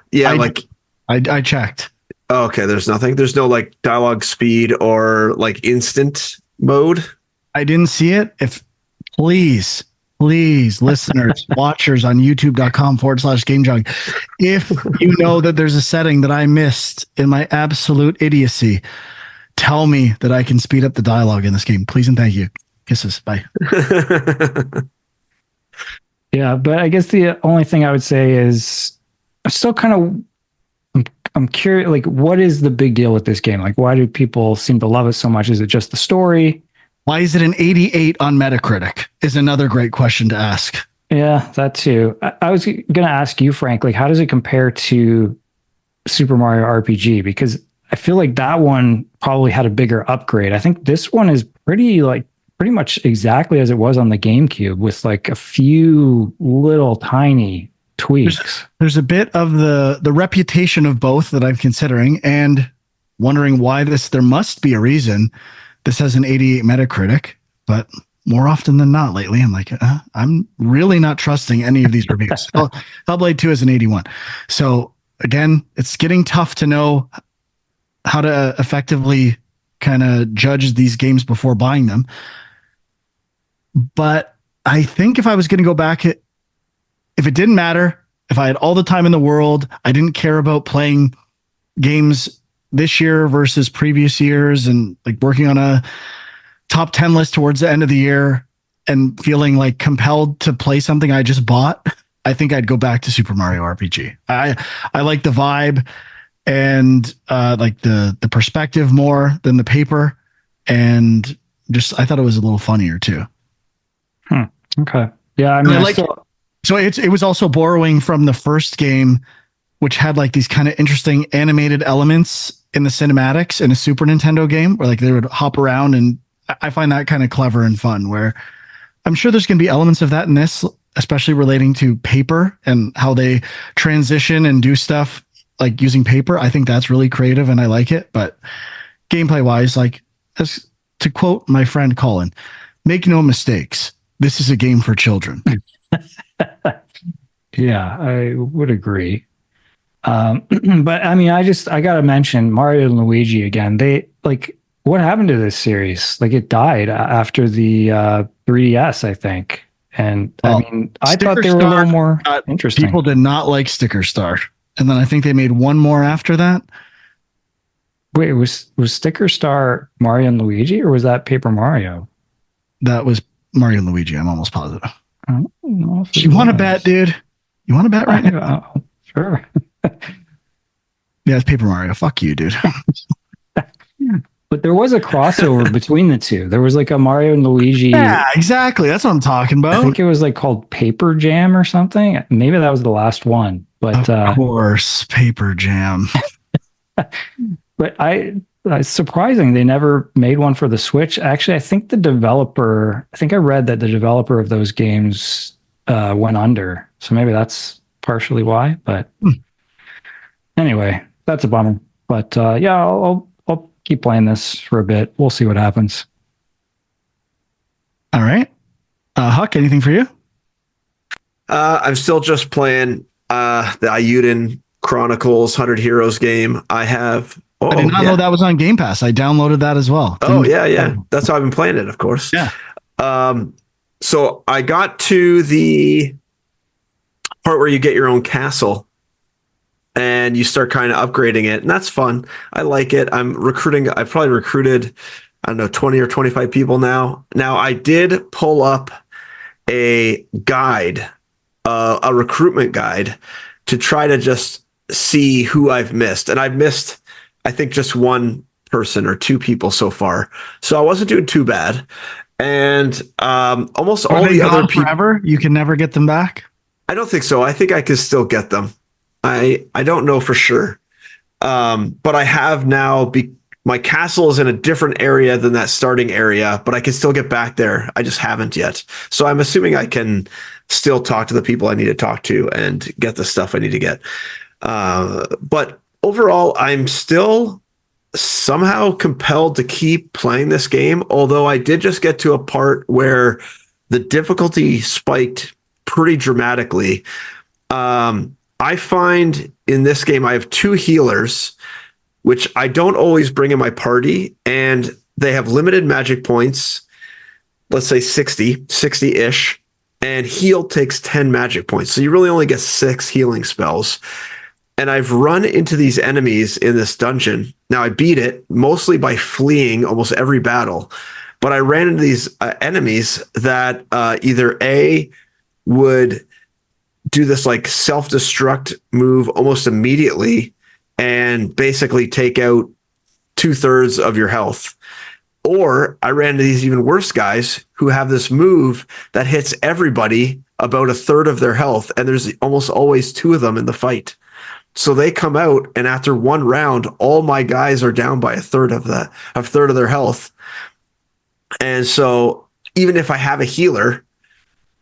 I checked. Oh, okay, there's nothing. There's no like dialogue speed or like instant mode. I didn't see it. If please, listeners, watchers on youtube.com/GameJog, if you know that there's a setting that I missed in my absolute idiocy, tell me that I can speed up the dialogue in this game. Please and thank you. Kisses. Bye. Yeah, but I guess the only thing I would say is I'm still I'm curious, like, what is the big deal with this game? Like, why do people seem to love it so much? Is it just the story? Why is it an 88 on Metacritic is another great question to ask. Yeah, that too. I was going to ask you, Frank, like, how does it compare to Super Mario RPG? Because I feel like that one probably had a bigger upgrade. I think this one is pretty much exactly as it was on the GameCube with like a few little tiny tweaks. There's a bit of the reputation of both that I'm considering and wondering why there must be a reason this has an 88 Metacritic, but more often than not lately, I'm like, I'm really not trusting any of these reviews. Hellblade 2 is an 81. So again, it's getting tough to know how to effectively kind of judge these games before buying them. But I think if I was going to go back, if it didn't matter, if I had all the time in the world, I didn't care about playing games this year versus previous years and like working on a top 10 list towards the end of the year and feeling like compelled to play something I just bought, I think I'd go back to Super Mario RPG. I like the vibe and like the perspective more than the paper. And just, I thought it was a little funnier too. Okay. Yeah. I mean, so it was also borrowing from the first game, which had like these kind of interesting animated elements in the cinematics in a Super Nintendo game where like they would hop around, and I find that kind of clever and fun, where I'm sure there's going to be elements of that in this, especially relating to paper and how they transition and do stuff like using paper. I think that's really creative and I like it. But gameplay wise, like, as to quote my friend Colin, make no mistakes, this is a game for children. Yeah, I would agree. But I mean, I got to mention Mario and Luigi again. They like, what happened to this series? Like, it died after the 3DS, I think. And I mean, I thought they were a little more interesting. People did not like Sticker Star. And then I think they made one more after that. Wait, was Sticker Star Mario and Luigi, or was that Paper Mario? That was Mario and Luigi. I'm almost positive. I don't know if you want to bet, dude? You want to bet right now? Oh, sure. Yeah, it's Paper Mario. Fuck you, dude. But there was a crossover between the two. There was like a Mario and Luigi. Yeah, exactly. That's what I'm talking about. I think it was like called Paper Jam or something. Maybe that was the last one. But of course, Paper Jam. But it's surprising they never made one for the Switch. Actually, I think I read that the developer of those games went under. So maybe that's partially why. But anyway, that's a bummer. But yeah, I'll keep playing this for a bit. We'll see what happens. All right. Huck, anything for you? I'm still just playing the Eiyuden Chronicles 100 Heroes game. I did not know that was on Game Pass. I downloaded that as well. Yeah. That's how I've been playing it, of course. Yeah. So I got to the part where you get your own castle and you start kind of upgrading it, and that's fun. I like it. I've probably recruited, I don't know, 20 or 25 people now. Now, I did pull up a guide, a recruitment guide, to try to just see who I've missed. And I've missed, I think, just one person or two people so far. So I wasn't doing too bad. And almost all the other people. Forever? You can never get them back? I don't think so. I think I can still get them. I don't know for sure. But I have now, my castle is in a different area than that starting area, but I can still get back there. I just haven't yet. So I'm assuming I can still talk to the people I need to talk to and get the stuff I need to get. But overall, I'm still somehow compelled to keep playing this game, although I did just get to a part where the difficulty spiked pretty dramatically. I find in this game I have two healers, which I don't always bring in my party, and they have limited magic points, let's say 60-ish, and heal takes 10 magic points. So you really only get 6 healing spells. And I've run into these enemies in this dungeon. Now, I beat it mostly by fleeing almost every battle, but I ran into these enemies that either A, would do this like self-destruct move almost immediately and basically take out 2/3 of your health. Or I ran into these even worse guys who have this move that hits everybody about 1/3 of their health, and there's almost always 2 of them in the fight. So they come out, and after one round, all my guys are down by 1/3 of their health. And so even if I have a healer,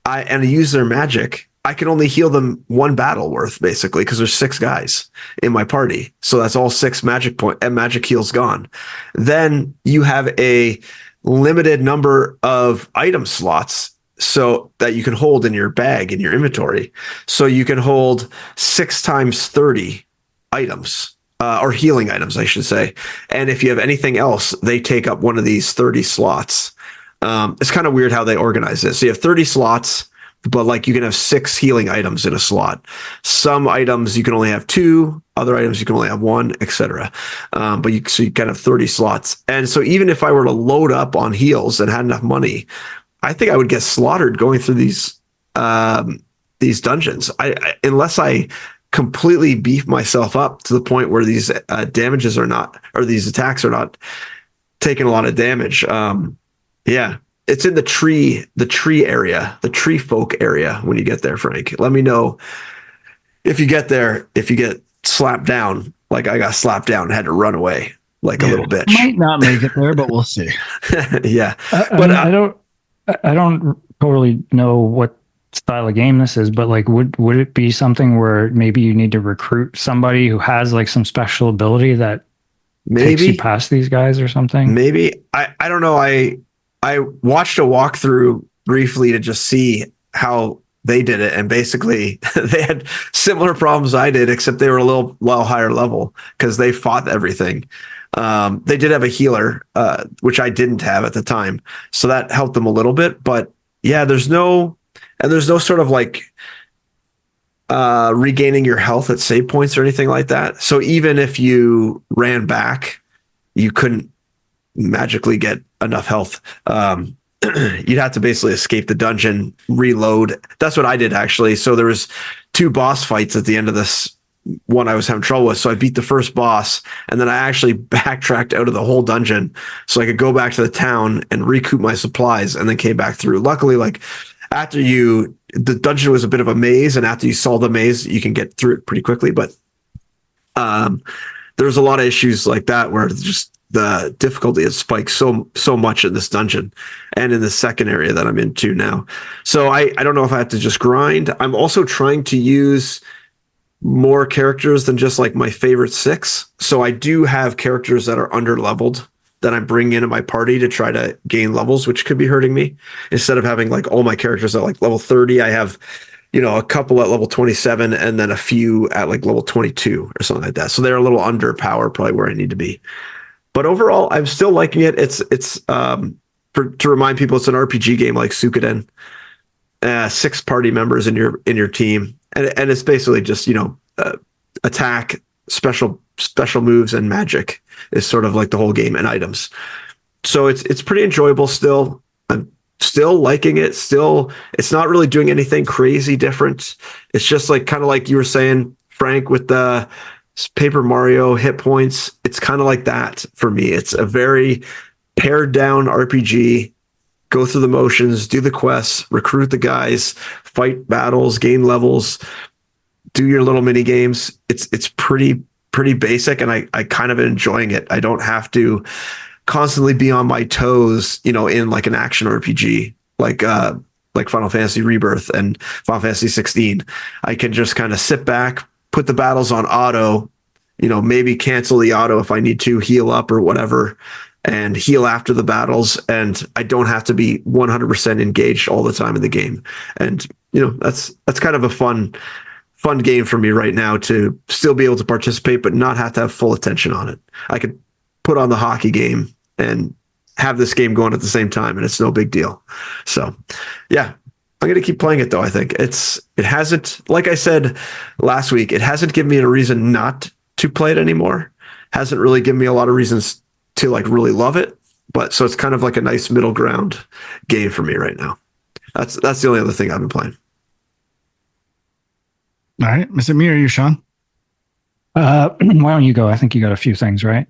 and I use their magic, I can only heal them 1 battle worth, basically, because there's 6 guys in my party. So that's all 6 magic heals gone. Then you have a limited number of item slots so that you can hold in your bag, in your inventory. So you can hold 6 times 30 items, or healing items, I should say. And if you have anything else, they take up one of these 30 slots. It's kind of weird how they organize it. So you have 30 slots, but like you can have 6 healing items in a slot. Some items you can only have 2, other items you can only have 1, etc. But you kind of have 30 slots. And so even if I were to load up on heals and had enough money, I think I would get slaughtered going through these dungeons. Unless I completely beef myself up to the point where these damages are not, or these attacks are not taking a lot of damage. Yeah, it's in the tree area, the tree folk area when you get there, Frank. Let me know if you get there, if you get slapped down, like I got slapped down and had to run away like a little bitch. Might not make it there, but we'll see. Yeah. But I don't totally know what style of game this is, but like, would it be something where maybe you need to recruit somebody who has like some special ability that takes you past these guys or something? Maybe. I don't know. I watched a walkthrough briefly to just see how they did it, and basically they had similar problems I did, except they were a little higher level because they fought everything. They did have a healer, which I didn't have at the time, so that helped them a little bit. But yeah, there's no sort of like regaining your health at save points or anything like that. So even if you ran back, you couldn't magically get enough health. You'd have to basically escape the dungeon, reload. That's what I did, actually. So there was 2 boss fights at the end of this one I was having trouble with. So I beat the first boss, and then I actually backtracked out of the whole dungeon so I could go back to the town and recoup my supplies, and then came back through. Luckily, like after the dungeon was a bit of a maze, and after you solve the maze, you can get through it pretty quickly. But there's a lot of issues like that where just the difficulty has spiked so much in this dungeon and in the second area that I'm into now. So I don't know if I have to just grind. I'm also trying to use more characters than just like my favorite 6. So I do have characters that are under leveled that I'm bringing into my party to try to gain levels, which could be hurting me. Instead of having like all my characters at like level 30, I have, a couple at level 27 and then a few at like level 22 or something like that. So they're a little under power, probably where I need to be. But overall, I'm still liking it. It's to remind people, it's an RPG game like Suikoden. 6 party members in your team, and it's basically just attack, special moves, and magic is sort of like the whole game, and items. So it's pretty enjoyable still. I'm still liking it. Still, it's not really doing anything crazy different. It's just like kind of like you were saying, Frank, with the Paper Mario hit points. It's kind of like that for me. It's a very pared down RPG. Go through the motions, do the quests, recruit the guys, fight battles, gain levels, do your little mini games. It's pretty basic, and I kind of enjoying it. I don't have to constantly be on my toes, in like an action RPG like Final Fantasy Rebirth and Final Fantasy 16. I can just kind of sit back, put the battles on auto, maybe cancel the auto if I need to, heal up or whatever, and heal after the battles. And I don't have to be 100% engaged all the time in the game. And, that's kind of a fun game for me right now, to still be able to participate, but not have to have full attention on it. I could put on the hockey game and have this game going at the same time, and it's no big deal. So yeah, I'm going to keep playing it though. I think it hasn't, like I said last week, it hasn't given me a reason not to play it anymore. Hasn't really given me a lot of reasons to like really love it. But so it's kind of like a nice middle ground game for me right now. That's the only other thing I've been playing. All right. Is it me or you, Sean? Why don't you go? I think you got a few things, right?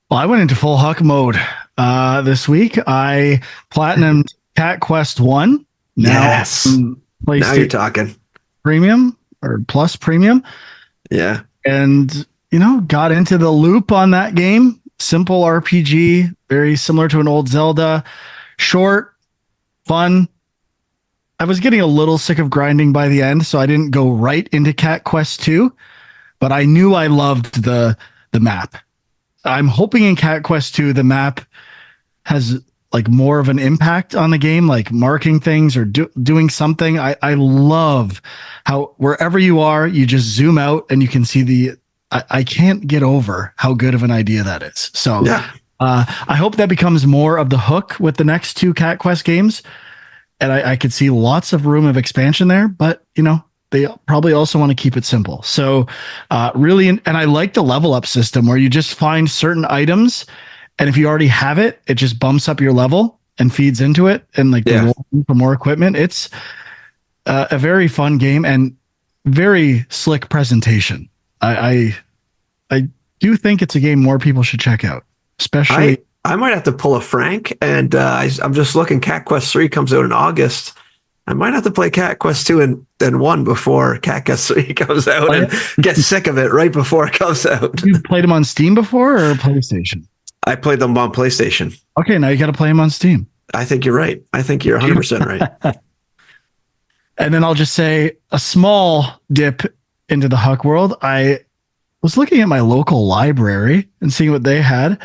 Well, I went into full Huck mode this week. I platinumed Cat Quest 1. Yes. Now you're talking. Premium or Plus Premium. Yeah. And, got into the loop on that game. Simple RPG, very similar to an old Zelda. Short, fun. I was getting a little sick of grinding by the end, so I didn't go right into Cat Quest 2, but I knew I loved the map. I'm hoping in Cat Quest 2, the map has like more of an impact on the game, like marking things or doing something. I love how wherever you are, you just zoom out and you can see I can't get over how good of an idea that is. So yeah. I hope that becomes more of the hook with the next 2 Cat Quest games. And I could see lots of room of expansion there, but they probably also want to keep it simple. So really, and I like the level up system where you just find certain items, and if you already have it, it just bumps up your level and feeds into it, and like for more equipment. It's a very fun game and very slick presentation. I do think it's a game more people should check out, especially. I might have to pull a Frank, and I'm just looking. Cat Quest 3 comes out in August. I might have to play Cat Quest 2 and 1 before Cat Quest 3 comes out and get sick of it right before it comes out. You played them on Steam before or PlayStation? I played them on PlayStation. Okay, now you got to play them on Steam. I think you're right. I think you're 100% right. And then I'll just say a small dip into the Huck world. I was looking at my local library and seeing what they had.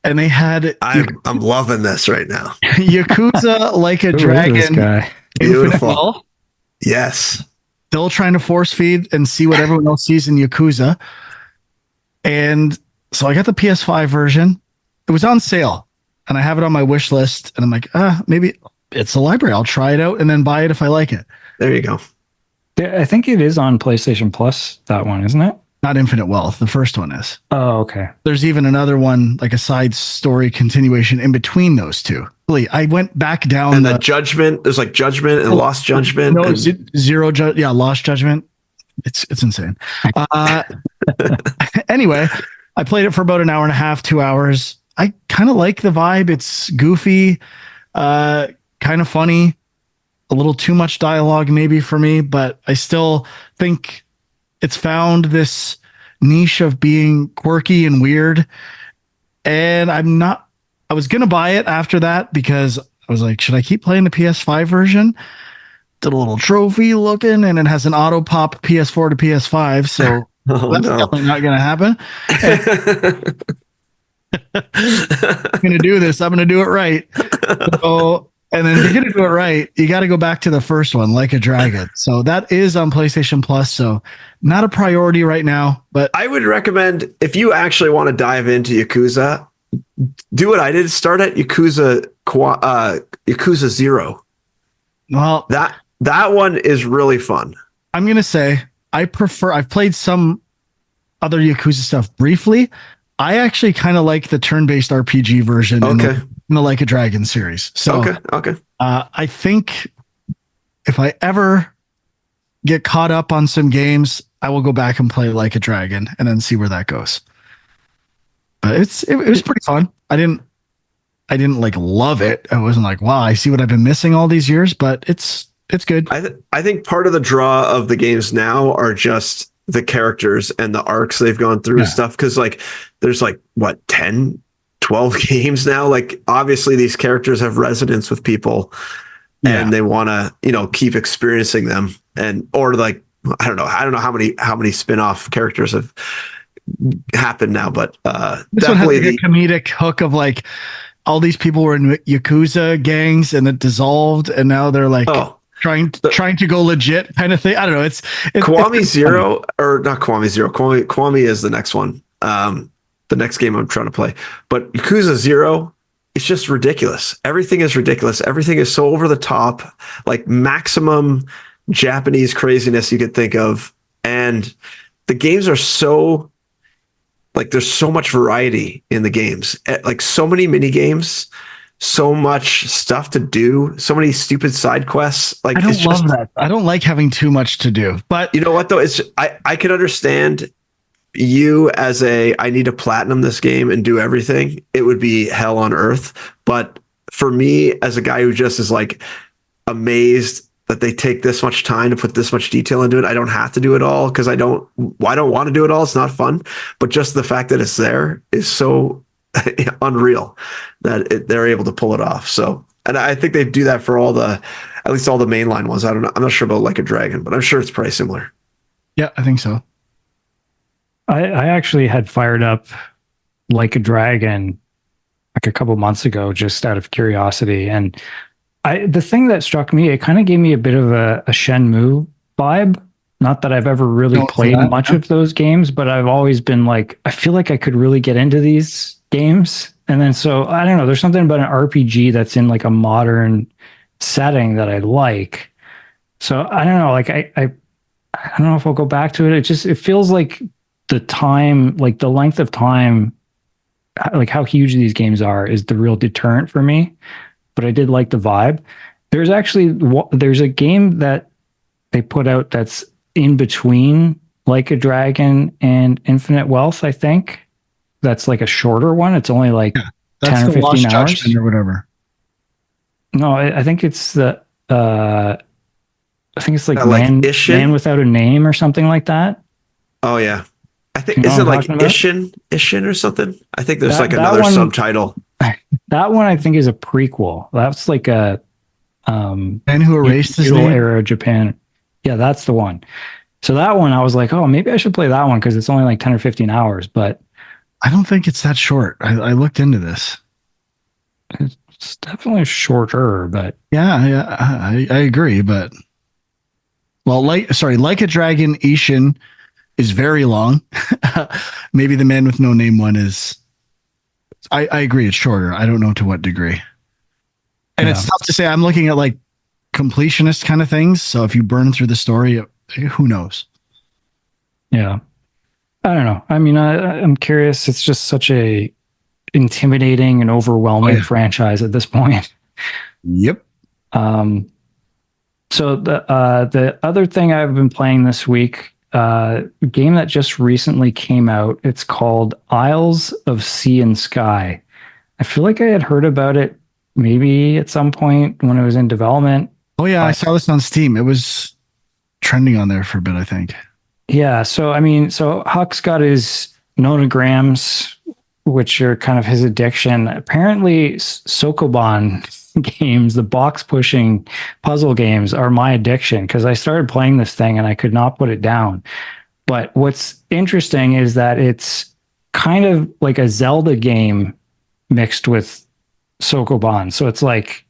And they had... I'm loving this right now. Yakuza Like a Dragon. Guy. Beautiful. Yes. Still trying to force feed and see what everyone else sees in Yakuza. And so I got the PS5 version. It was on sale. And I have it on my wish list. And I'm like, maybe it's a library. I'll try it out and then buy it if I like it. There you go. I think it is on PlayStation Plus, that one, isn't it? Not Infinite Wealth. The first one is. Oh, okay. There's even another one, like a side story continuation in between those two. Really, I went back down. And the Judgment, there's like Judgment and Lost Judgment. No, Zero Judgment. Yeah, Lost Judgment. It's insane. Anyway, I played it for about an hour and a half, 2 hours. I kind of like the vibe. It's goofy, kind of funny, a little too much dialogue maybe for me, but I still think it's found this niche of being quirky and weird. And I was going to buy it after that because I was like, should I keep playing the PS5 version? Did a little trophy looking, and it has an auto pop PS4 to PS5. So that's definitely not going to happen. I'm going to do this. I'm going to do it right. And then if you're going to do it right, you got to go back to the first one, Like a Dragon. So that is on PlayStation Plus. So not a priority right now, but I would recommend, if you actually want to dive into Yakuza, do what I did. Start at Yakuza 0. Well, that one is really fun. I'm gonna say I've played some other Yakuza stuff briefly. I actually kind of like the turn-based RPG version Okay. in the Like a Dragon series. So Okay. I think if I ever get caught up on some games, I will go back and play Like a Dragon and then see where that goes. But it was pretty fun. I didn't like love it. I wasn't like, wow, I see what I've been missing all these years, but it's good. I think part of the draw of the games now are just the characters and the arcs they've gone through and stuff. Cause like there's like what, 10, 12 games now. Like obviously these characters have resonance with people and they want to, keep experiencing them or like, I don't know how many spin-off characters have happened now, but This one has definitely like a comedic hook of like all these people were in Yakuza gangs and it dissolved and now they're like trying to go legit kind of thing. I don't know. It's Kiwami Zero or not Kiwami Zero. Kiwami is the next one. The next game I'm trying to play. But Yakuza Zero, it's just ridiculous. Everything is ridiculous. Everything is so over the top, like maximum Japanese craziness you could think of. And the games are so like there's so much variety in the games. Like so many mini games, so much stuff to do, so many stupid side quests. Like I don't love that. I don't like having too much to do. But you know what though? I can understand you as I need to platinum this game and do everything. It would be hell on earth. But for me, as a guy who just is like amazed that they take this much time to put this much detail into it, I don't have to do it all because I don't want to do it all. It's not fun. But just the fact that it's there is so unreal that they're able to pull it off. So, and I think they do that for at least all the mainline ones. I don't know. I'm not sure about Like a Dragon, but I'm sure it's probably similar. Yeah, I think so. I actually had fired up Like a Dragon like a couple months ago, just out of curiosity. And the thing that struck me, it kind of gave me a bit of a Shenmue vibe. Not that I've ever really played much of those games, but I've always been like, I feel like I could really get into these games. And then so I don't know, there's something about an RPG that's in like a modern setting that I like. So I don't know, like I don't know if I'll go back to it. It feels like the time, like the length of time, like how huge these games are is the real deterrent for me. But I did like the vibe. There's a game that they put out that's in between Like a Dragon and Infinite Wealth, I think. That's like a shorter one. It's only like 10 or 15 hours or whatever. No, I think it's like like Man Without a Name or something like that. Oh yeah. I think is it like Ishin or something? I think there's like another subtitle. That one I think is a prequel. That's like a Man Who Erased His Name era Japan. Yeah, that's the one. So that one I was like, oh, maybe I should play that one because it's only like 10 or 15 hours, but I don't think it's that short. I looked into this. It's definitely shorter, but yeah, I agree. But well, Like a Dragon Ishin is very long. Maybe the Man with No Name one is. I agree, it's shorter. I don't know to what degree. And it's tough to say. I'm looking at like completionist kind of things. So if you burn through the story, who knows? Yeah, I don't know. I mean, I'm curious. It's just such a intimidating and overwhelming franchise at this point. Yep. So the other thing I've been playing this week, a game that just recently came out, it's called Isles of Sea and Sky. I feel like I had heard about it maybe at some point when it was in development. Oh yeah, I saw this on Steam. It was trending on there for a bit, I think. Yeah, so I mean, so Huck's got his nonograms, which are kind of his addiction. Apparently, Sokoban games, the box pushing puzzle games, are my addiction because I started playing this thing and I could not put it down. But what's interesting is that it's kind of like a Zelda game mixed with Sokoban. So it's like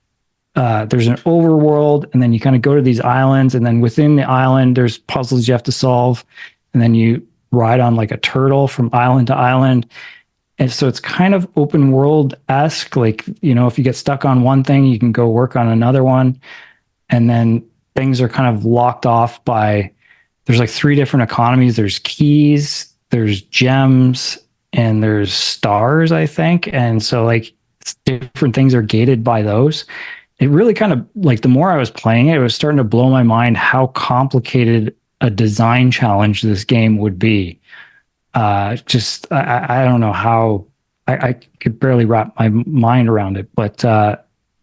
there's an overworld, and then you kind of go to these islands, and then within the island, there's puzzles you have to solve, and then you ride on like a turtle from island to island. And so it's kind of open world-esque, like, you know, if you get stuck on one thing, you can go work on another one. And then things are kind of locked off by there's like 3 different economies. There's keys, there's gems, and there's stars, I think. And so like different things are gated by those. It really kind of like, the more I was playing it, it was starting to blow my mind how complicated a design challenge this game would be. I don't know how I could barely wrap my mind around it, but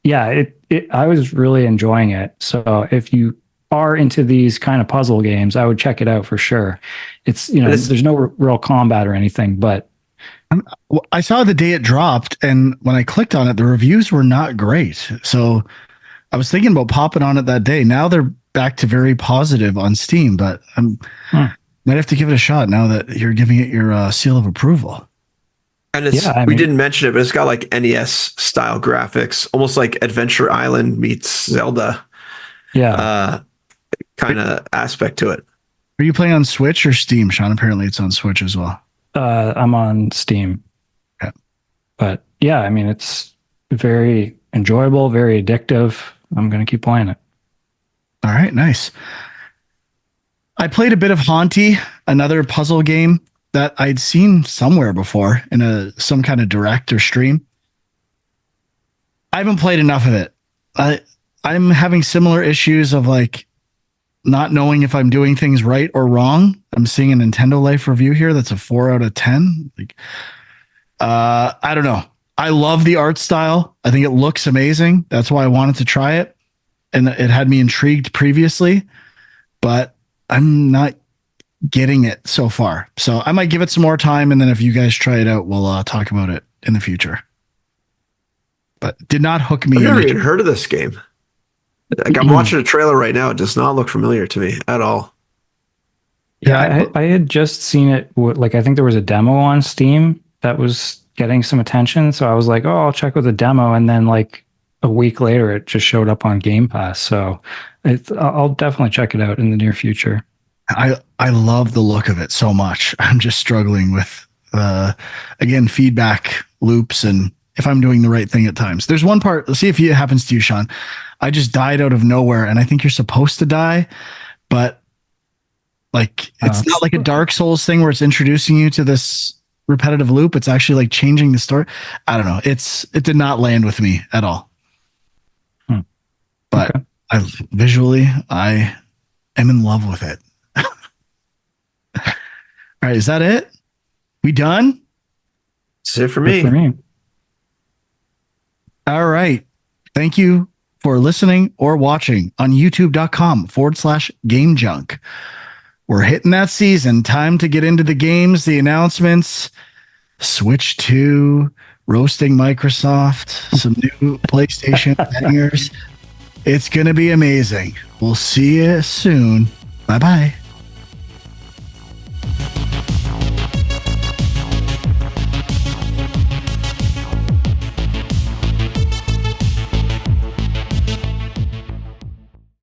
yeah, I was really enjoying it. So if you are into these kind of puzzle games, I would check it out for sure. It's, there's no real combat or anything, but I saw the day it dropped, and when I clicked on it, the reviews were not great. So I was thinking about popping on it that day. Now they're back to very positive on Steam, but might have to give it a shot now that you're giving it your seal of approval. And we didn't mention it, but it's got like NES style graphics, almost like Adventure Island meets Zelda. Yeah. Kind of aspect to it. Are you playing on Switch or Steam, Sean? Apparently it's on Switch as well. I'm on Steam. Yeah. But yeah, I mean, it's very enjoyable, very addictive. I'm going to keep playing it. All right, nice. I played a bit of Hauntii, another puzzle game that I'd seen somewhere before in some kind of direct or stream. I haven't played enough of it. I'm having similar issues of like not knowing if I'm doing things right or wrong. I'm seeing a Nintendo Life review here that's a 4 out of 10. Like, I don't know. I love the art style. I think it looks amazing. That's why I wanted to try it. And it had me intrigued previously, but I'm not getting it so far. So I might give it some more time. And then if you guys try it out, we'll talk about it in the future. But did not hook me. I've never even heard of this game. Like, I'm watching a trailer right now. It does not look familiar to me at all. Yeah, I had just seen it. Like, I think there was a demo on Steam that was getting some attention. So I was like, oh, I'll check with the demo. And then like a week later, it just showed up on Game Pass. So I'll definitely check it out in the near future. I love the look of it so much. I'm just struggling with, again, feedback loops and if I'm doing the right thing at times. There's one part, let's see if it happens to you, Sean. I just died out of nowhere, and I think you're supposed to die, but like it's not like a Dark Souls thing where it's introducing you to this repetitive loop. It's actually like changing the story. I don't know. It did not land with me at all. But okay. Visually, I am in love with it. All right, is that it? We done? That's it for me. All right. Thank you for listening or watching on youtube.com/Game Junk. We're hitting that season. Time to get into the games, the announcements, Switch 2, roasting Microsoft, some new PlayStation bangers. It's going to be amazing. We'll see you soon. Bye-bye.